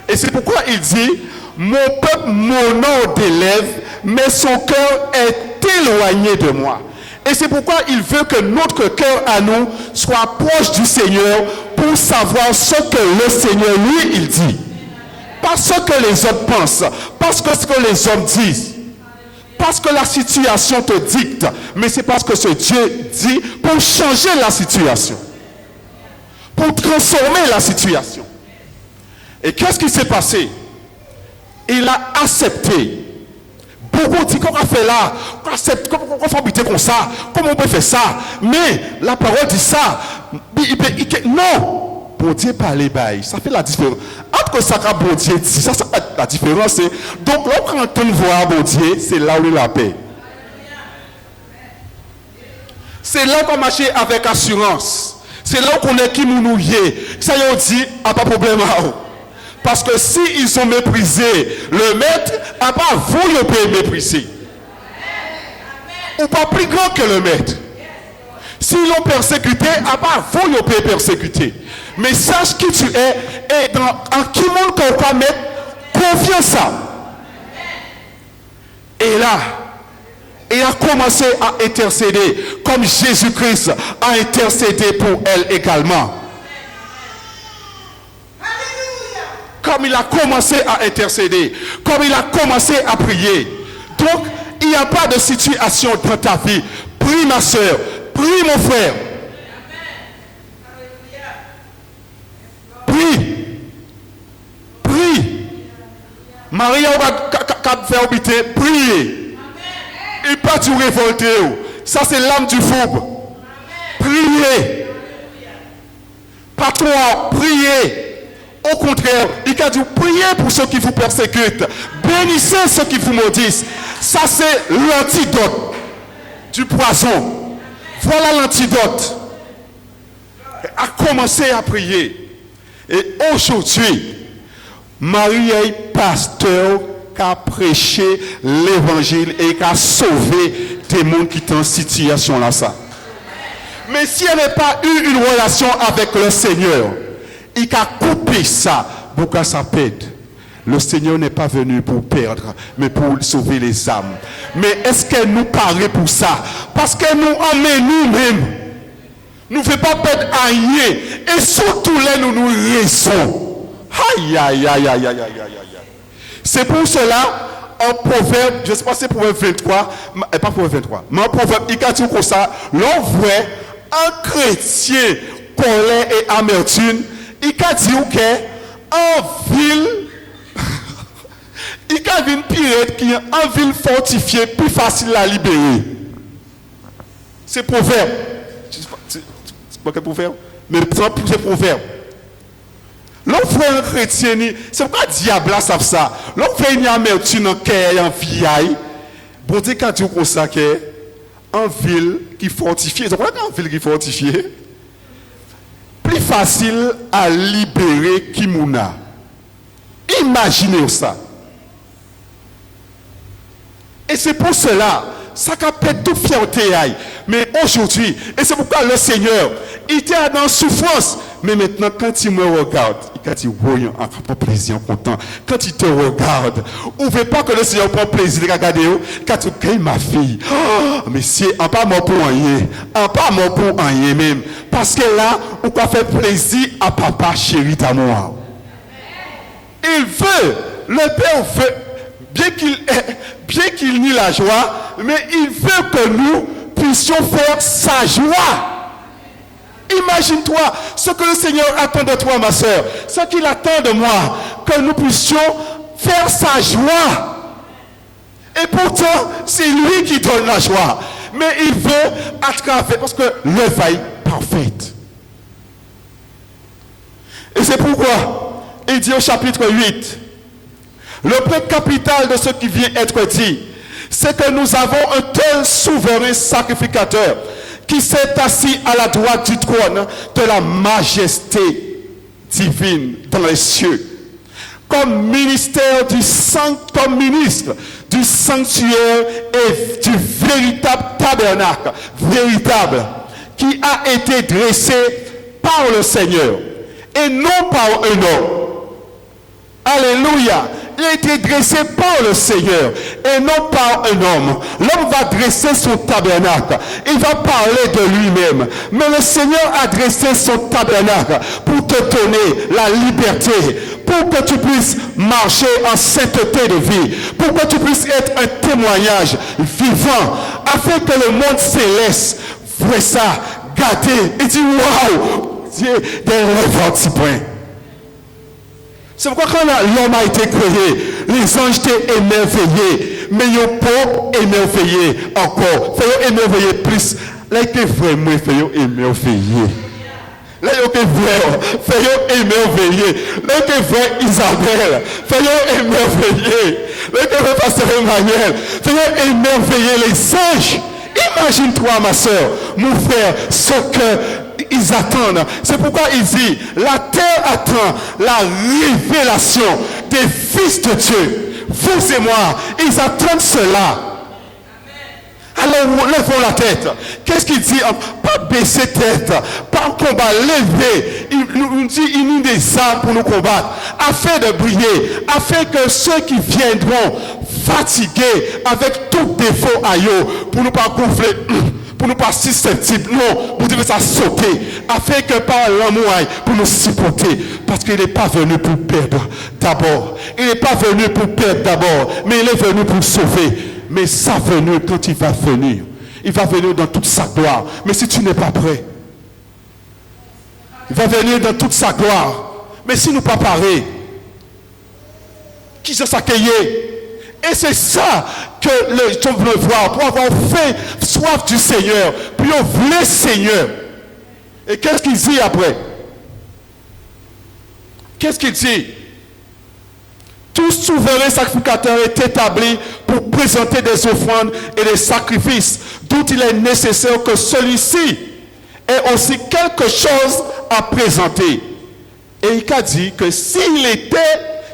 Et c'est pourquoi il dit, mon peuple m'honore des lèvres, mais son cœur est éloigné de moi. Et c'est pourquoi il veut que notre cœur à nous soit proche du Seigneur pour savoir ce que le Seigneur, lui, il dit. Pas ce que les hommes pensent, parce que ce que les hommes disent. Parce que la situation te dicte, mais c'est parce que ce Dieu dit pour changer la situation. Pour transformer la situation. Et qu'est-ce qui s'est passé? Il a accepté. Beaucoup disent qu'on a fait là, qu'on fait habiter comme ça, comment on peut faire ça? Mais la parole dit ça. Non! Bon Dieu parler bail, ça fait la différence. Entre ça que bon Dieu dit, ça fait la différence. Donc là, quand on voit bon Dieu, c'est là où il a la paix. C'est là qu'on marche avec assurance. C'est là qu'on est qui nous y. Ça y est, on dit, pas de problème. Parce que s'ils ont méprisé le maître, à part vous, le pouvez mépriser. Ou pas plus grand que le maître. S'ils l'ont persécuté, à part vous, le pouvez persécuter. Mais sache qui tu es et en qui monde qu'on va mettre confiance à. Et là, il a commencé à intercéder comme Jésus-Christ a intercédé pour elle également. Comme il a commencé à intercéder, comme il a commencé à prier. Donc, il n'y a pas de situation dans ta vie. Prie ma soeur, prie mon frère. Prie. Prie. Maria va faire habiter, priez. Il pas du révolté. Ça c'est l'âme du fourbe. Priez. Pas toi, priez. Au contraire, il a dit priez pour ceux qui vous persécutent. Bénissez ceux qui vous maudissent. Ça c'est l'antidote du poison. Voilà l'antidote. A commencé à prier. Et aujourd'hui, Marie est pasteur qui a prêché l'évangile et qui a sauvé des gens qui sont en situation là ça. Mais si elle n'a pas eu une relation avec le Seigneur, il a coupé ça pour que ça pète. Le Seigneur n'est pas venu pour perdre, mais pour sauver les âmes. Mais est-ce qu'elle nous paraît pour ça? Parce qu'elle nous emmène nous-mêmes. Nous ne fait pas perdre rien. Et surtout là, nous nous laissons. Aïe, aïe, aïe, aïe, aïe, aïe, aïe, aïe. C'est pour cela, en Proverbe, je ne sais pas si c'est Proverbe 23, pas Proverbe 23, mais en Proverbe, il y a dit comme ça, l'on voit un chrétien, colère et amertume, il a dit qu'en ville, il y a une pirate qui est en ville fortifiée, plus facile à libérer. C'est Proverbe. C'est pas quel Proverbe? Mais c'est Proverbe. L'on fait un chrétien, c'est pourquoi le diable a ça. L'on fait une amertume dans le cœur, en vieille. Bon Dieu, quand tu dis comme ça, en ville qui est fortifiée, c'est quoi en ville qui est fortifiée? Plus facile à libérer Kimouna. Imaginez ça. Et c'est pour cela, ça capte toute fierté. Mais aujourd'hui, et c'est pourquoi le Seigneur, il était dans souffrance. Mais maintenant, quand il me regarde, quand il voit un plaisir, content, quand il te regarde, on ne veut pas que le Seigneur prenne plaisir de regarder, quand tu crées ma fille, oh, mais c'est un pas mort pour rien, un pas mort pour rien même. Parce que là, on va faire plaisir à papa chéri d'amour. Il veut, le Père veut, bien qu'il nie la joie, mais il veut que nous puissions faire sa joie. Imagine-toi ce que le Seigneur attend de toi, ma soeur, ce qu'il attend de moi, que nous puissions faire sa joie. Et pourtant, c'est lui qui donne la joie. Mais il veut à travers, parce que l'œuvre est parfaite. Et c'est pourquoi il dit au chapitre 8, le point capital de ce qui vient être dit, c'est que nous avons un tel souverain sacrificateur qui s'est assis à la droite du trône de la majesté divine dans les cieux, comme ministre du sanctuaire et du véritable tabernacle, véritable, qui a été dressé par le Seigneur et non par un homme. Alléluia. Il a été dressé par le Seigneur et non par un homme. L'homme va dresser son tabernacle. Il va parler de lui-même. Mais le Seigneur a dressé son tabernacle pour te donner la liberté, pour que tu puisses marcher en sainteté de vie, pour que tu puisses être un témoignage vivant, afin que le monde céleste voit ça, garder et dit waouh, Dieu, des rêves anti-points. C'est pourquoi quand l'homme a été créé, les anges étaient émerveillés, mais ils n'ont pas émerveillé encore. Fait émerveiller plus. Là, ils étaient vraiment émerveillés. Là, ils étaient vraiment, fait émerveillés. Là, ils étaient vraiment Isabelle, fait émerveillés. Là, ils étaient vraiment Pasteur Emmanuel, fait émerveiller les anges. Imagine-toi, ma soeur, mon frère, ce qu'ils attendent. C'est pourquoi il dit, la terre attend la révélation des fils de Dieu. Vous et moi, ils attendent cela. Alors, levons la tête. Qu'est-ce qu'il dit? Pas baisser tête, pas combat, lever. Il nous dit, il nous des armes pour nous combattre, afin de briller, afin que ceux qui viendront fatigués avec tout défaut à eux, pour ne pas gonfler, pour ne pas susceptibles, non, pour dire ça sauter, afin que par l'amour, pour nous supporter, parce qu'il n'est pas venu pour perdre d'abord. Il n'est pas venu pour perdre d'abord, mais il est venu pour sauver. Mais sa venue, quand il va venir dans toute sa gloire. Mais si tu n'es pas prêt, il va venir dans toute sa gloire. Mais si nous ne pas parés, qui se s'accueillir? Et c'est ça que les gens veulent voir, pour avoir fait soif du Seigneur, puis on voulait Seigneur. Et qu'est-ce qu'il dit après? Qu'est-ce qu'il dit? Tout souverain sacrificateur est établi pour présenter des offrandes et des sacrifices, dont il est nécessaire que celui-ci ait aussi quelque chose à présenter. Et il a dit que s'il était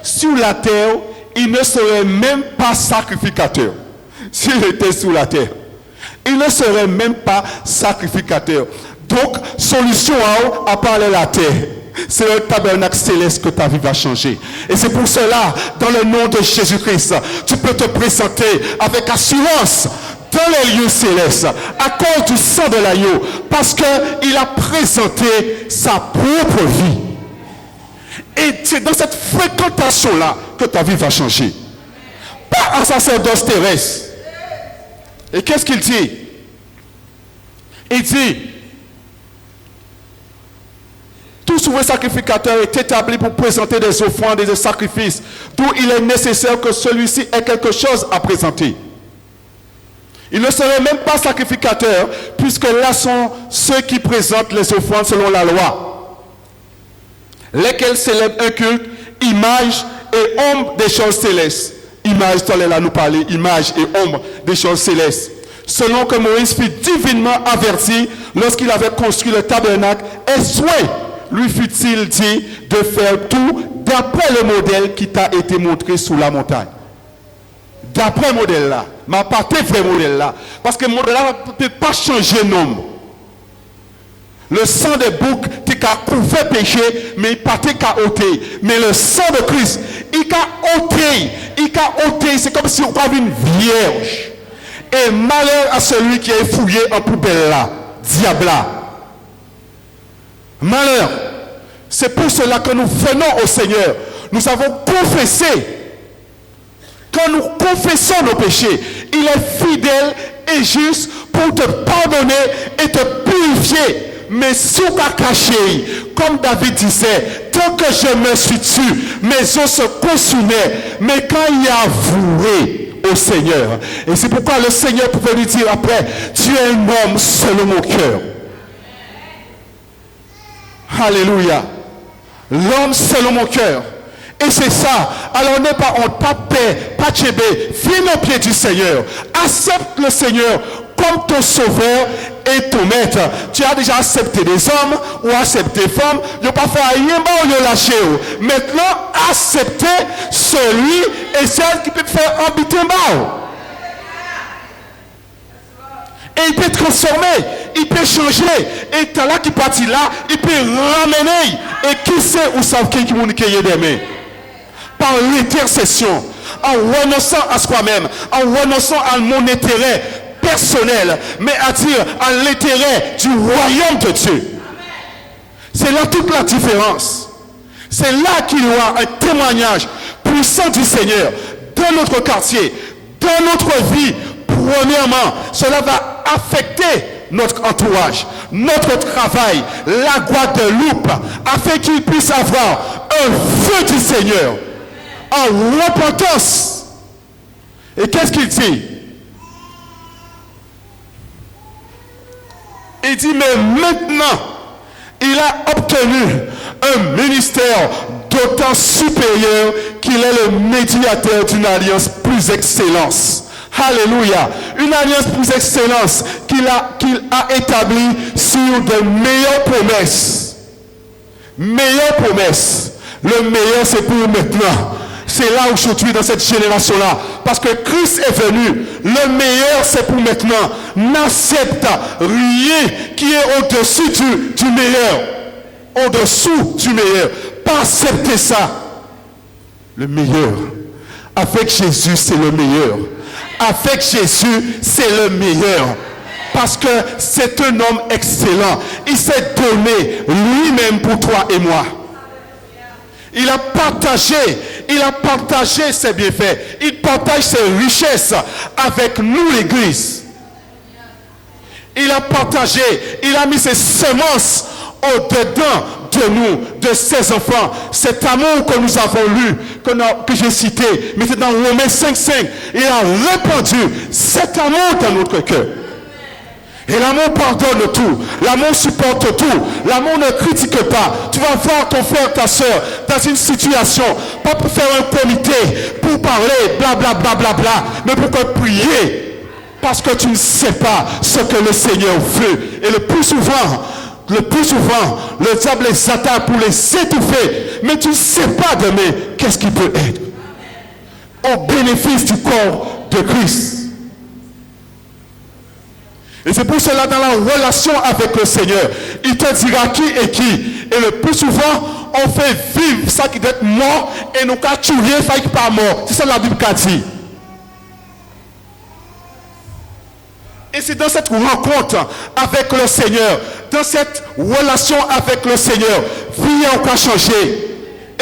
sur la terre, il ne serait même pas sacrificateur. S'il était sur la terre, il ne serait même pas sacrificateur. Donc, solution à parler la terre. C'est le tabernacle céleste que ta vie va changer. Et c'est pour cela, dans le nom de Jésus-Christ, tu peux te présenter avec assurance dans les lieux célestes à cause du sang de l'agneau, parce qu'il a présenté sa propre vie. Et c'est dans cette fréquentation-là que ta vie va changer. Pas un sacerdoce terrestre. Et qu'est-ce qu'il dit? Il dit, tout souverain sacrificateur est établi pour présenter des offrandes et des sacrifices, d'où il est nécessaire que celui-ci ait quelque chose à présenter. Il ne serait même pas sacrificateur, puisque là sont ceux qui présentent les offrandes selon la loi, lesquels célèbrent un culte, image et ombre des choses célestes. Image, là nous parler, image et ombre des choses célestes. Selon que Moïse fut divinement averti lorsqu'il avait construit le tabernacle, et souhait lui fut-il dit de faire tout d'après le modèle qui t'a été montré sous la montagne. D'après le modèle là, mais pas tes vrais modèles là, parce que le modèle là ne peut pas changer le nombre. Le sang des boucs, tu as couvert péché, mais il n'a pas ôté. Mais le sang de Christ, il a ôté. C'est comme si on avait une vierge. Et malheur à celui qui est fouillé en poubelle là, diable là. Malheur. C'est pour cela que nous venons au Seigneur. Nous avons confessé. Quand nous confessons nos péchés, il est fidèle et juste pour te pardonner et te purifier. Mais sous ta caché, comme David disait, tant que je me suis tué, mes os se consumaient. Mais quand il a avoué au Seigneur, et c'est pourquoi le Seigneur pouvait lui dire après, tu es un homme selon mon cœur. Alléluia. L'homme selon mon cœur. Et c'est ça. Alors n'est pas honte, pas paix, pas tchébé. Viens au pied du Seigneur. Accepte le Seigneur comme ton sauveur et ton maître. Tu as déjà accepté des hommes ou accepté des femmes. Il n'a pas fait rien, ou il a lâché. Maintenant, acceptez celui et celle qui peut faire habiter bas. Et il peut transformer, il peut changer. Et t'as là qui partit là, il peut ramener. Et qui sait où ça qui vous qui est demain? Par l'intercession, en renonçant à soi-même, en renonçant à mon intérêt personnel, mais à dire à l'intérêt du royaume de Dieu. C'est là toute la différence. C'est là qu'il y aura un témoignage puissant du Seigneur dans notre quartier, dans notre vie. Premièrement, cela va affecter notre entourage, notre travail, la Guadeloupe, afin qu'il puisse avoir un feu du Seigneur en repentance. Et qu'est-ce qu'il dit? Il dit, mais maintenant, il a obtenu un ministère d'autant supérieur qu'il est le médiateur d'une alliance plus excellente. Alléluia. Une alliance plus excellente qu'il a établie sur de meilleures promesses. Meilleures promesses. Le meilleur, c'est pour maintenant. C'est là aujourd'hui dans cette génération-là. Parce que Christ est venu. Le meilleur, c'est pour maintenant. N'accepte rien qui est au-dessus du meilleur. Au-dessous du meilleur. Pas accepter ça. Le meilleur. Avec Jésus, c'est le meilleur. Avec Jésus, c'est le meilleur. Parce que c'est un homme excellent. Il s'est donné lui-même pour toi et moi. Il a partagé ses bienfaits. Il partage ses richesses avec nous, l'Église. Il a partagé, il a mis ses semences au-dedans de nous, de ses enfants. Cet amour que nous avons lu, que j'ai cité, mais c'est dans Romains 5:5. Il a répandu cet amour dans notre cœur. Et l'amour pardonne tout. L'amour supporte tout. L'amour ne critique pas. Tu vas voir ton frère, ta soeur, dans une situation, pas pour faire un comité, pour parler, blablabla, bla, bla, bla, mais pour prier. Parce que tu ne sais pas ce que le Seigneur veut. Et le plus souvent, le diable les attaque pour les étouffer. Mais tu ne sais pas demain qu'est-ce qui peut être. Au bénéfice du corps de Christ. Et c'est pour cela, dans la relation avec le Seigneur, il te dira qui est qui. Et le plus souvent, on fait vivre ça qui doit être mort et nous qu'à tuer ça qui n'est pas mort. C'est ça la Bible qu'a dit. Et c'est dans cette rencontre avec le Seigneur, dans cette relation avec le Seigneur, vie a encore changé.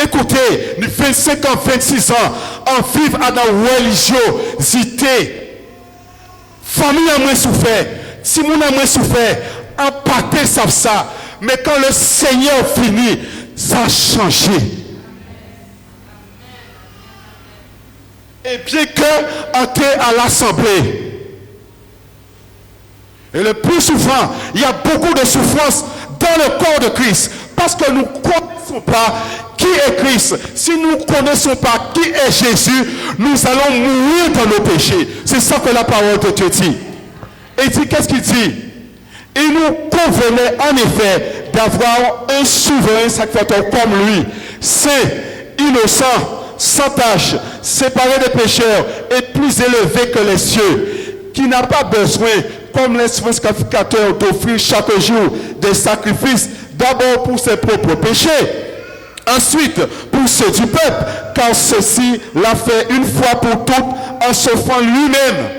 Écoutez, 25 ans, 26 ans, on vit à la religiosité. Famille a moins souffert, si mon a moins souffert, en pâté savent ça. Mais quand le Seigneur finit, ça a changé. Et bien qu'on était à l'assemblée, et le plus souvent, il y a beaucoup de souffrance dans le corps de Christ. Parce que nous ne connaissons pas qui est Christ. Si nous ne connaissons pas qui est Jésus, nous allons mourir dans nos péchés. C'est ça que la parole de Dieu dit. Et il dit, qu'est-ce qu'il dit? Il nous convenait en effet d'avoir un souverain sacrificateur comme lui. C'est innocent, sans tache, séparé des pécheurs et plus élevé que les cieux, qui n'a pas besoin, comme les sacrificateurs, d'offrir chaque jour des sacrifices, d'abord pour ses propres péchés, ensuite pour ceux du peuple, car ceci l'a fait une fois pour toutes en s'offrant lui-même.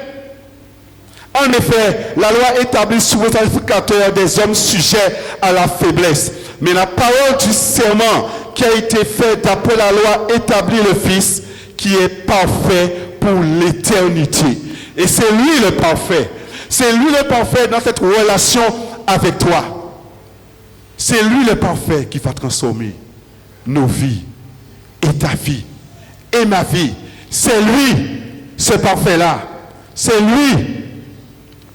En effet, la loi établit sur les sacrificateurs des hommes sujets à la faiblesse. Mais la parole du serment qui a été faite d'après la loi établit le Fils qui est parfait pour l'éternité. Et c'est lui le parfait. C'est lui le parfait dans cette relation avec toi. C'est lui le parfait qui va transformer nos vies et ta vie et ma vie. C'est lui, ce parfait-là. C'est lui,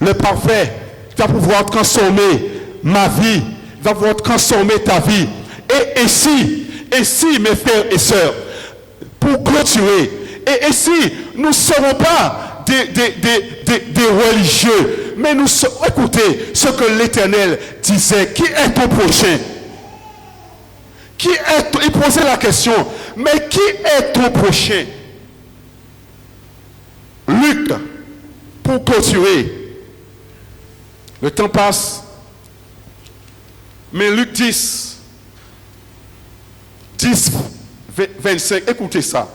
le parfait, qui va pouvoir transformer ma vie, va pouvoir transformer ta vie. Et si, mes frères et sœurs, pour clôturer, et si nous ne serons pas des religieux, mais nous écoutez ce que l'Éternel disait, qui est ton prochain? Il posait la question, mais qui est ton prochain? Luc, pour clôturer, le temps passe, mais Luc 10, 25, écoutez ça.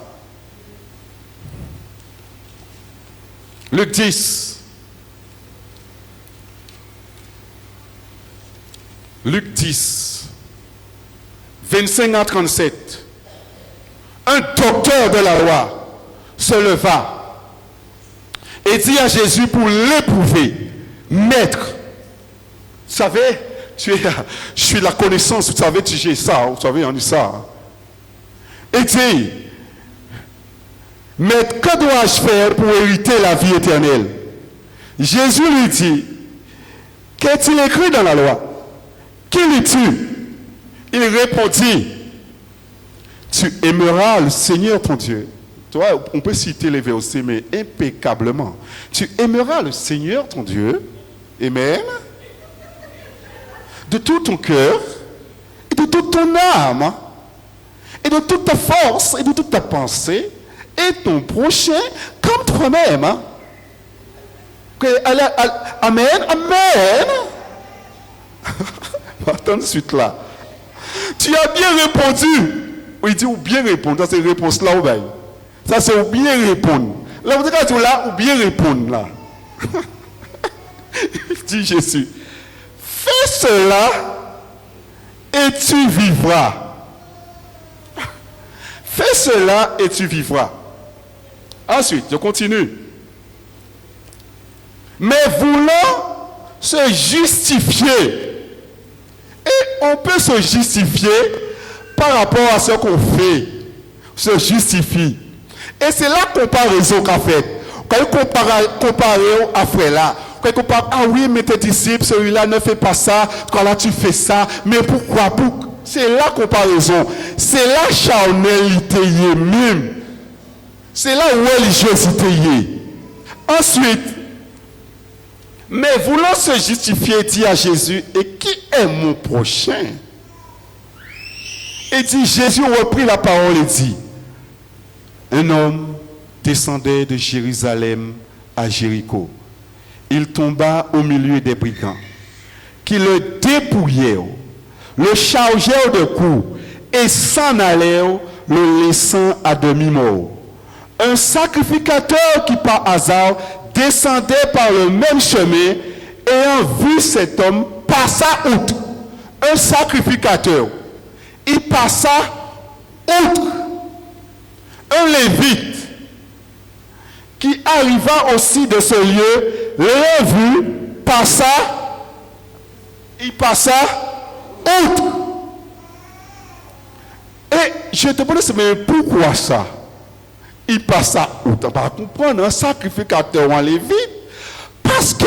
Luc 10. Luc 10. 25 à 37. Un docteur de la loi se leva et dit à Jésus pour l'éprouver, Maître, vous savez, je suis la connaissance, vous savez, j'ai ça, vous savez, on dit ça. Et dit, mais que dois-je faire pour hériter la vie éternelle? Jésus lui dit, qu'est-il écrit dans la loi? Qui lis-tu? Il répondit, tu aimeras le Seigneur ton Dieu. Toi, on peut citer les versets, mais impeccablement. Tu aimeras le Seigneur ton Dieu, amen, de tout ton cœur, et de toute ton âme, et de toute ta force, et de toute ta pensée, et ton prochain comme toi-même. Amen, amen. Attends de suite là. Tu as bien répondu. Oui, il dit ou bien répondre. Ça c'est réponse là ou bien. Ça c'est ou bien répondre. Là vous dites là ou bien répondre là. Dit Jésus. Fais cela et tu vivras. Fais cela et tu vivras. Ensuite, je continue. Mais voulant se justifier, et on peut se justifier par rapport à ce qu'on fait, se justifie. Et c'est la comparaison qu'a faite. Quand il compare à frère là, quand il compare, ah oui, mais tes disciples, celui-là ne fait pas ça, quand là tu fais ça, mais pourquoi? C'est la comparaison, c'est la charnalité même. C'est la religiosité. Ensuite, mais voulant se justifier, dit à Jésus, et qui est mon prochain? Et dit, Jésus reprit la parole et dit, un homme descendait de Jérusalem à Jéricho. Il tomba au milieu des brigands, qui le dépouillèrent, le chargèrent de coups et s'en allèrent, le laissant à demi-mort. Un sacrificateur qui par hasard descendait par le même chemin, ayant vu cet homme, passa outre. Un sacrificateur, il passa outre. Un lévite qui arriva aussi de ce lieu, l'ayant vu, il passa outre. Et je te demande, mais pourquoi ça? Il passa outre. On va comprendre, un sacrificateur ou un lévite, parce que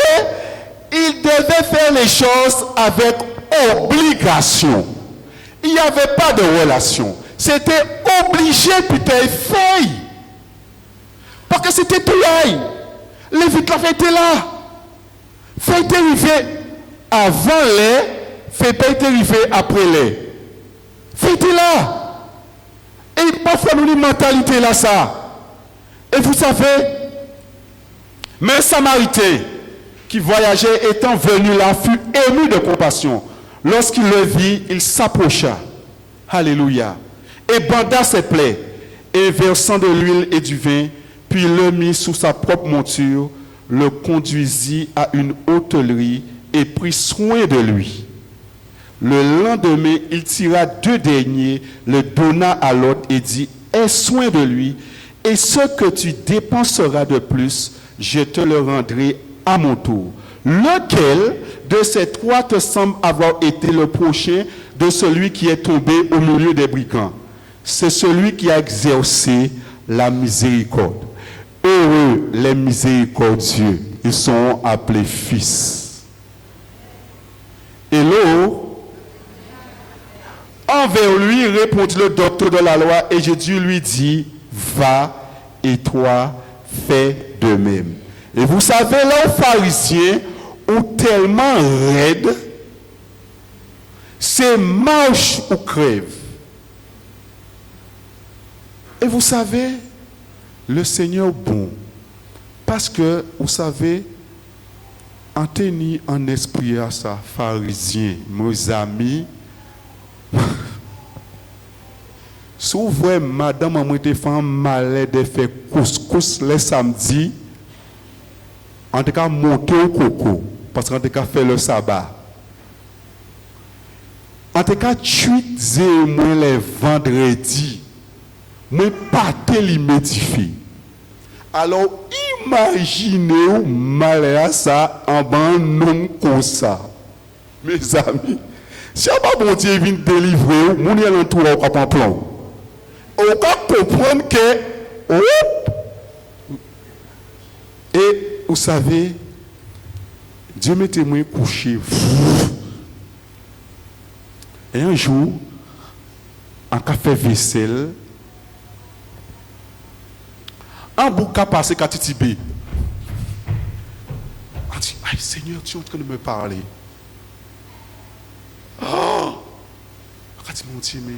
il devait faire les choses avec obligation. Il n'y avait pas de relation. C'était obligé peut-être faire. Parce que c'était tout là. Lévite la fête là. Fait arriver avant les, fait arriver après les. Fait là. Et parfois nous une mentalité là ça. Et vous savez, mais un Samaritain qui voyageait étant venu là fut ému de compassion. Lorsqu'il le vit, il s'approcha. Alléluia. Et banda ses plaies, et versant de l'huile et du vin, puis le mit sous sa propre monture, le conduisit à une hôtellerie et prit soin de lui. Le lendemain, il tira 2 deniers, le donna à l'autre et dit, aie soin de lui, et ce que tu dépenseras de plus, je te le rendrai à mon tour. Lequel de ces 3 te semble avoir été le prochain de celui qui est tombé au milieu des brigands? C'est celui qui a exercé la miséricorde. Heureux les miséricordieux, ils sont appelés fils. Hello? Envers lui répondit le docteur de la loi, et Jésus lui dit, va et toi fais de même. Et vous savez, les pharisiens ont tellement raide, c'est marche ou crève. Et vous savez, le Seigneur bon, parce que vous savez, en tenir en esprit à ça, pharisien, mes amis, souvent, madame a été fait malade de faire couscous le samedi, en tout cas, monter au coco, parce qu'en tout cas, faire le sabbat. En tout cas, tuer moi les vendredis, moi pâté l'immédifié. Alors, imaginez malheur ça en ban nom comme ça. Mes amis, si on pas bon Dieu vient délivrer, mon y a l'entour au cap en plan. On va comprendre que et vous savez, Dieu mettait moi couché. Et un jour, en café vaisselle, un bouquin passé qu'à Titibé. On dit, aïe Seigneur, tu es en train de me parler. Oh! On dit, mon Dieu, mais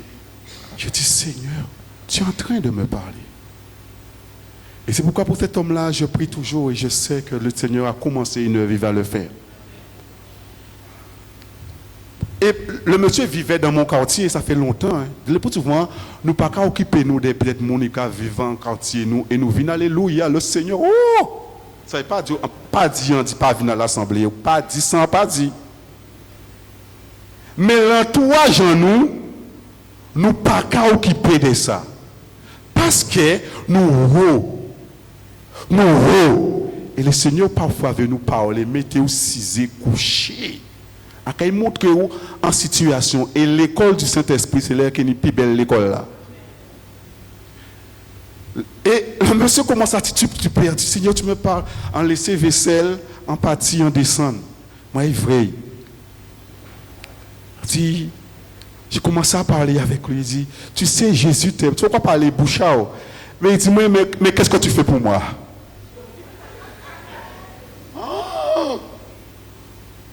je dis, Seigneur, tu es en train de me parler. Et c'est pourquoi pour cet homme-là, je prie toujours et je sais que le Seigneur a commencé une œuvre, il va le faire. Et le monsieur vivait dans mon quartier, ça fait longtemps. Hein. Le plus souvent, nous ne pouvons pas occuper nous des peut-être Monica vivant en quartier, nous, et nous venons, alléluia, le Seigneur, oh! Ça ne veut pas dire, on dit pas venir à l'assemblée, pas dit sans pas dit. Mais l'entourage en nous, nous ne pouvons pas occuper de ça. Parce que nous, et le Seigneur parfois veut nous parler, mettez-vous cisé, couché. Il montre que vous en situation. Et l'école du Saint-Esprit, c'est là qu'il est plus belle l'école là. Et le monsieur commence à dire, tu perds, Seigneur, tu me parles, en laisser vaisselle, en partie, en descendre. Moi, il est vrai. J'ai commencé à parler avec lui, il dit, tu sais, Jésus t'aime. Tu ne vas pas parler bouchard. Mais il dit, mais qu'est-ce que tu fais pour moi?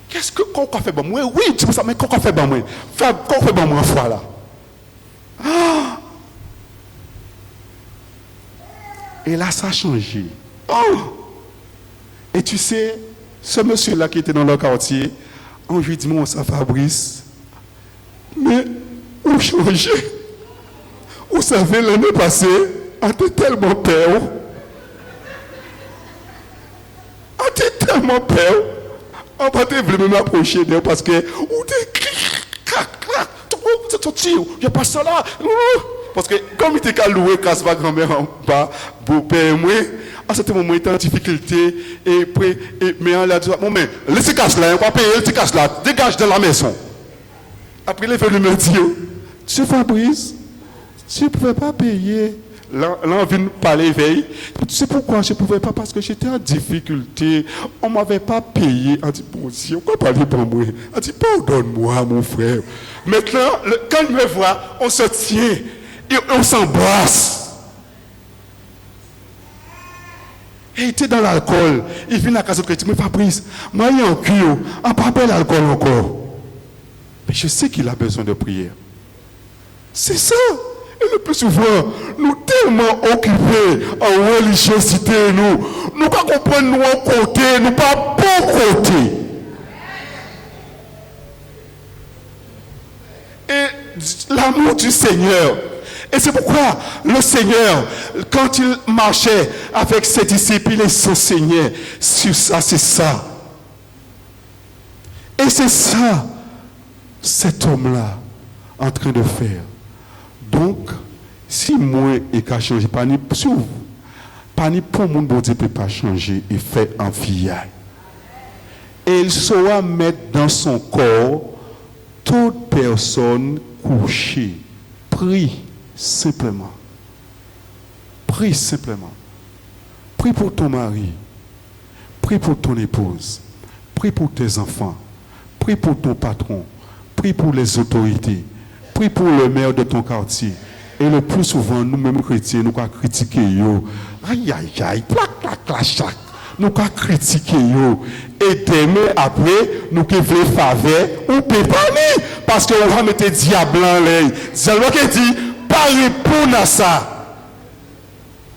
Qu'est-ce que qu'on fait bon moi? Oui, tu me ça, mais qu'on fait bon moi? Qu'on fait bon moi en foi là. Ah! Et là, ça a changé. Oh! Et tu sais, ce monsieur-là qui était dans le quartier, On lui dit, mon ça Fabrice, mais où changer? Vous savez, l'année passée, on était tellement peur. On était tellement peur. On va te vraiment m'approcher d'eux parce que on était il n'y a pas ça là. Parce que comme il était qu'à louer casse ma grand-mère en bas, beau-père moi, à ce moment il était en difficulté et puis mais on l'a dit bon mais laissez casse là, on va payer laissez casse là, dégage de la maison. Après il est venu me dire, tu Fabrice, tu ne pouvais pas payer. Là, on vient parler veille. Tu sais pourquoi je ne pouvais pas? Parce que j'étais en difficulté. On ne m'avait pas payé. On dit, bon Dieu, pourquoi parler pour moi? On dit, pardonne-moi, mon frère. Maintenant, quand il me voit, on se tient et on s'embrasse. Et il était dans l'alcool. Il vient à la case chrétienne. Mais Fabrice, moi, il y a un cul. On ne parle pas l'alcool encore. Mais je sais qu'il a besoin de prière. C'est ça. Et le plus souvent, nous tellement occupés en religiosité, nous pas comprendre nous en côté, nous pas bon côté. Et l'amour du Seigneur. Et c'est pourquoi le Seigneur, quand il marchait avec ses disciples, il les enseignait sur ça, c'est ça. Et c'est ça, cet homme-là, en train de faire. Donc, si moi et qu'à changer, pas ni pour mon bon Dieu peut pas changer et faire en fiaille. Et il saura mettre dans son corps toute personne couchée. Prie simplement. Prie simplement. Prie pour ton mari. Prie pour ton épouse. Prie pour tes enfants. Prie pour ton patron. Prie pour les autorités. Prie pour le maire de ton quartier. Et le plus souvent, nous-mêmes chrétiens, nous avons critiqué yo. Aïe, aïe, aïe, plac, plac, plac, chac. Nous avons critiqué yo. Et demain, après, nous avons faveur ou pépané. Parce qu'on va mettre diable en l'air. Diable qui dit, pas répondre à ça.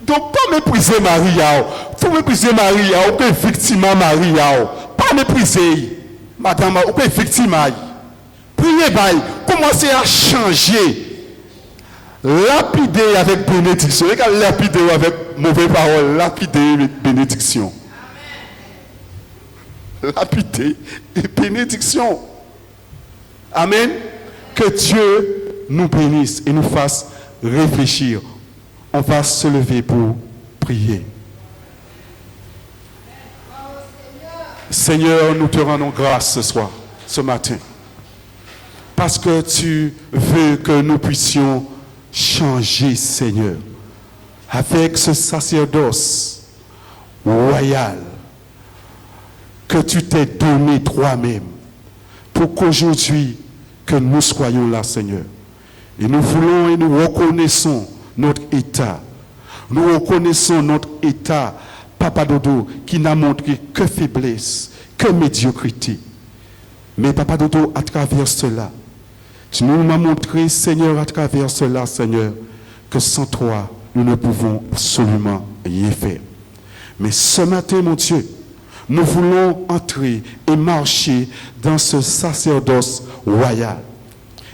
Donc, pas mépriser Maria. Faut mépriser Maria, ou que victime Maria. Pas mépriser. Madame, ou que victime. Priez, commencez à changer. Lapider avec bénédiction. Regarde, lapider avec mauvaise parole. Lapider avec bénédiction. Lapider et bénédiction. Amen. Que Dieu nous bénisse et nous fasse réfléchir. On va se lever pour prier. Seigneur, nous te rendons grâce ce soir, ce matin. Parce que tu veux que nous puissions changer, Seigneur, avec ce sacerdoce royal que tu t'es donné toi-même pour qu'aujourd'hui, que nous soyons là, Seigneur. Et nous voulons et nous reconnaissons notre état. Nous reconnaissons notre état, Papa Dodo, qui n'a montré que faiblesse, que médiocrité. Mais Papa Dodo, à travers cela, tu nous m'as montré, Seigneur, à travers cela, Seigneur, que sans toi, nous ne pouvons absolument rien faire. Mais ce matin, mon Dieu, nous voulons entrer et marcher dans ce sacerdoce royal.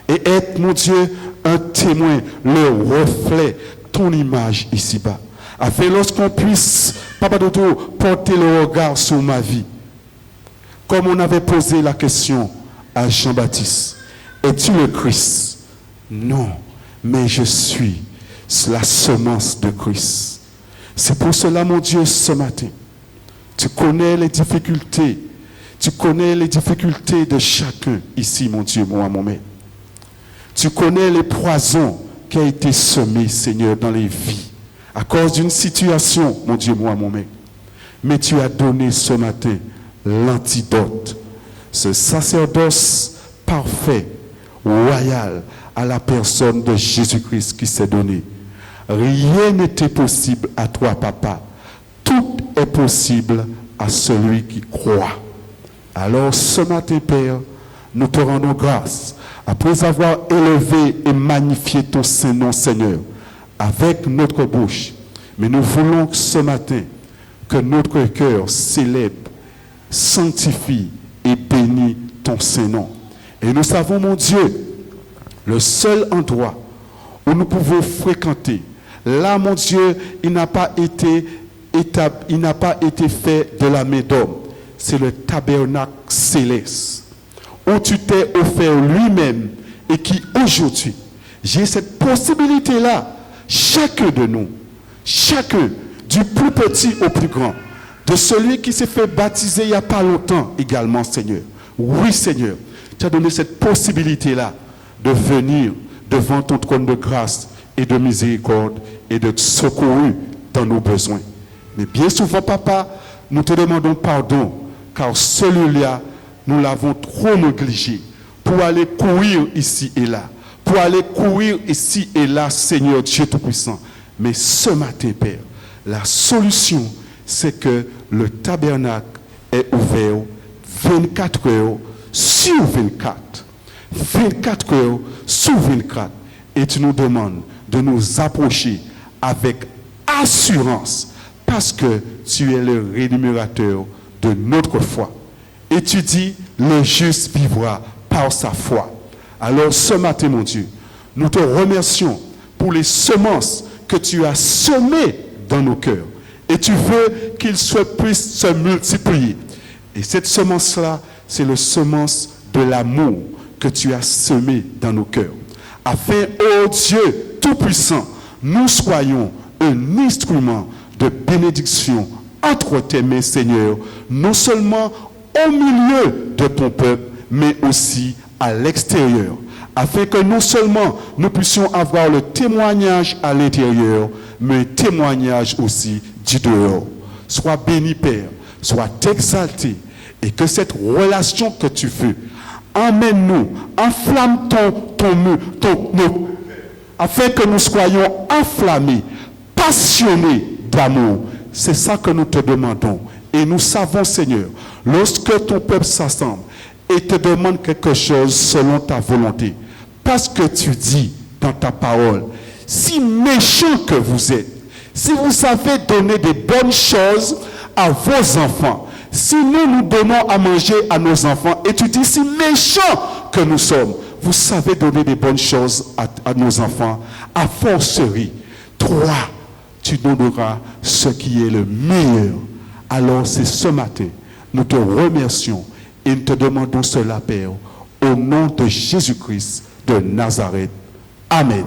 Et être, mon Dieu, un témoin, le reflet, ton image ici-bas. Afin lorsqu'on puisse, Papa Dodo, porter le regard sur ma vie. Comme on avait posé la question à Jean-Baptiste. Es-tu le Christ? Non, mais je suis la semence de Christ. C'est pour cela, mon Dieu, ce matin, tu connais les difficultés. Tu connais les difficultés de chacun ici, mon Dieu, mon maître. Tu connais les poisons qui ont été semés, Seigneur, dans les vies, à cause d'une situation, mon Dieu, mon maître. Mais tu as donné ce matin l'antidote, ce sacerdoce parfait, royal, à la personne de Jésus-Christ qui s'est donné. Rien n'était possible à toi, Papa. Tout est possible à celui qui croit. Alors ce matin, Père, nous te rendons grâce après avoir élevé et magnifié ton Saint-Nom, Seigneur, avec notre bouche. Mais nous voulons ce matin que notre cœur célèbre, sanctifie et bénit ton Saint-Nom. Et nous savons, mon Dieu, le seul endroit où nous pouvons fréquenter, là, mon Dieu, il n'a pas été fait de la main d'homme. C'est le tabernacle céleste, où tu t'es offert lui-même et qui aujourd'hui, j'ai cette possibilité-là, chacun de nous, chacun, du plus petit au plus grand, de celui qui s'est fait baptiser il n'y a pas longtemps également, Seigneur. Oui, Seigneur, tu as donné cette possibilité-là de venir devant ton trône de grâce et de miséricorde et de te secourir dans nos besoins. Mais bien souvent, Papa, nous te demandons pardon, car celui-là, nous l'avons trop négligé pour aller courir ici et là, pour aller courir ici et là, Seigneur Dieu Tout-Puissant. Mais ce matin, Père, la solution, c'est que le tabernacle est ouvert 24 heures sur 24. 24 heures sur 24. Et tu nous demandes de nous approcher avec assurance parce que tu es le rémunérateur de notre foi. Et tu dis, le juste vivra par sa foi. Alors ce matin, mon Dieu, nous te remercions pour les semences que tu as semées dans nos cœurs. Et tu veux qu'ils puissent se multiplier. Et cette semence-là, c'est la semence de l'amour que tu as semé dans nos cœurs. Afin, ô Dieu Tout-Puissant, nous soyons un instrument de bénédiction entre tes mains, Seigneur, non seulement au milieu de ton peuple, mais aussi à l'extérieur, afin que non seulement nous puissions avoir le témoignage à l'intérieur, mais un témoignage aussi du dehors. Sois béni, Père, sois exalté, et que cette relation que tu veux, emmène-nous, enflamme ton afin que nous soyons enflammés, passionnés d'amour. C'est ça que nous te demandons. Et nous savons, Seigneur, lorsque ton peuple s'assemble et te demande quelque chose selon ta volonté, parce que tu dis dans ta parole, si méchant que vous êtes, si vous savez donner des bonnes choses à vos enfants, si nous donnons à manger à nos enfants, et tu dis si méchants que nous sommes, vous savez donner des bonnes choses à nos enfants, à forcerie, toi, tu donneras ce qui est le meilleur. Alors c'est ce matin, nous te remercions et nous te demandons cela, Père, au nom de Jésus-Christ de Nazareth. Amen.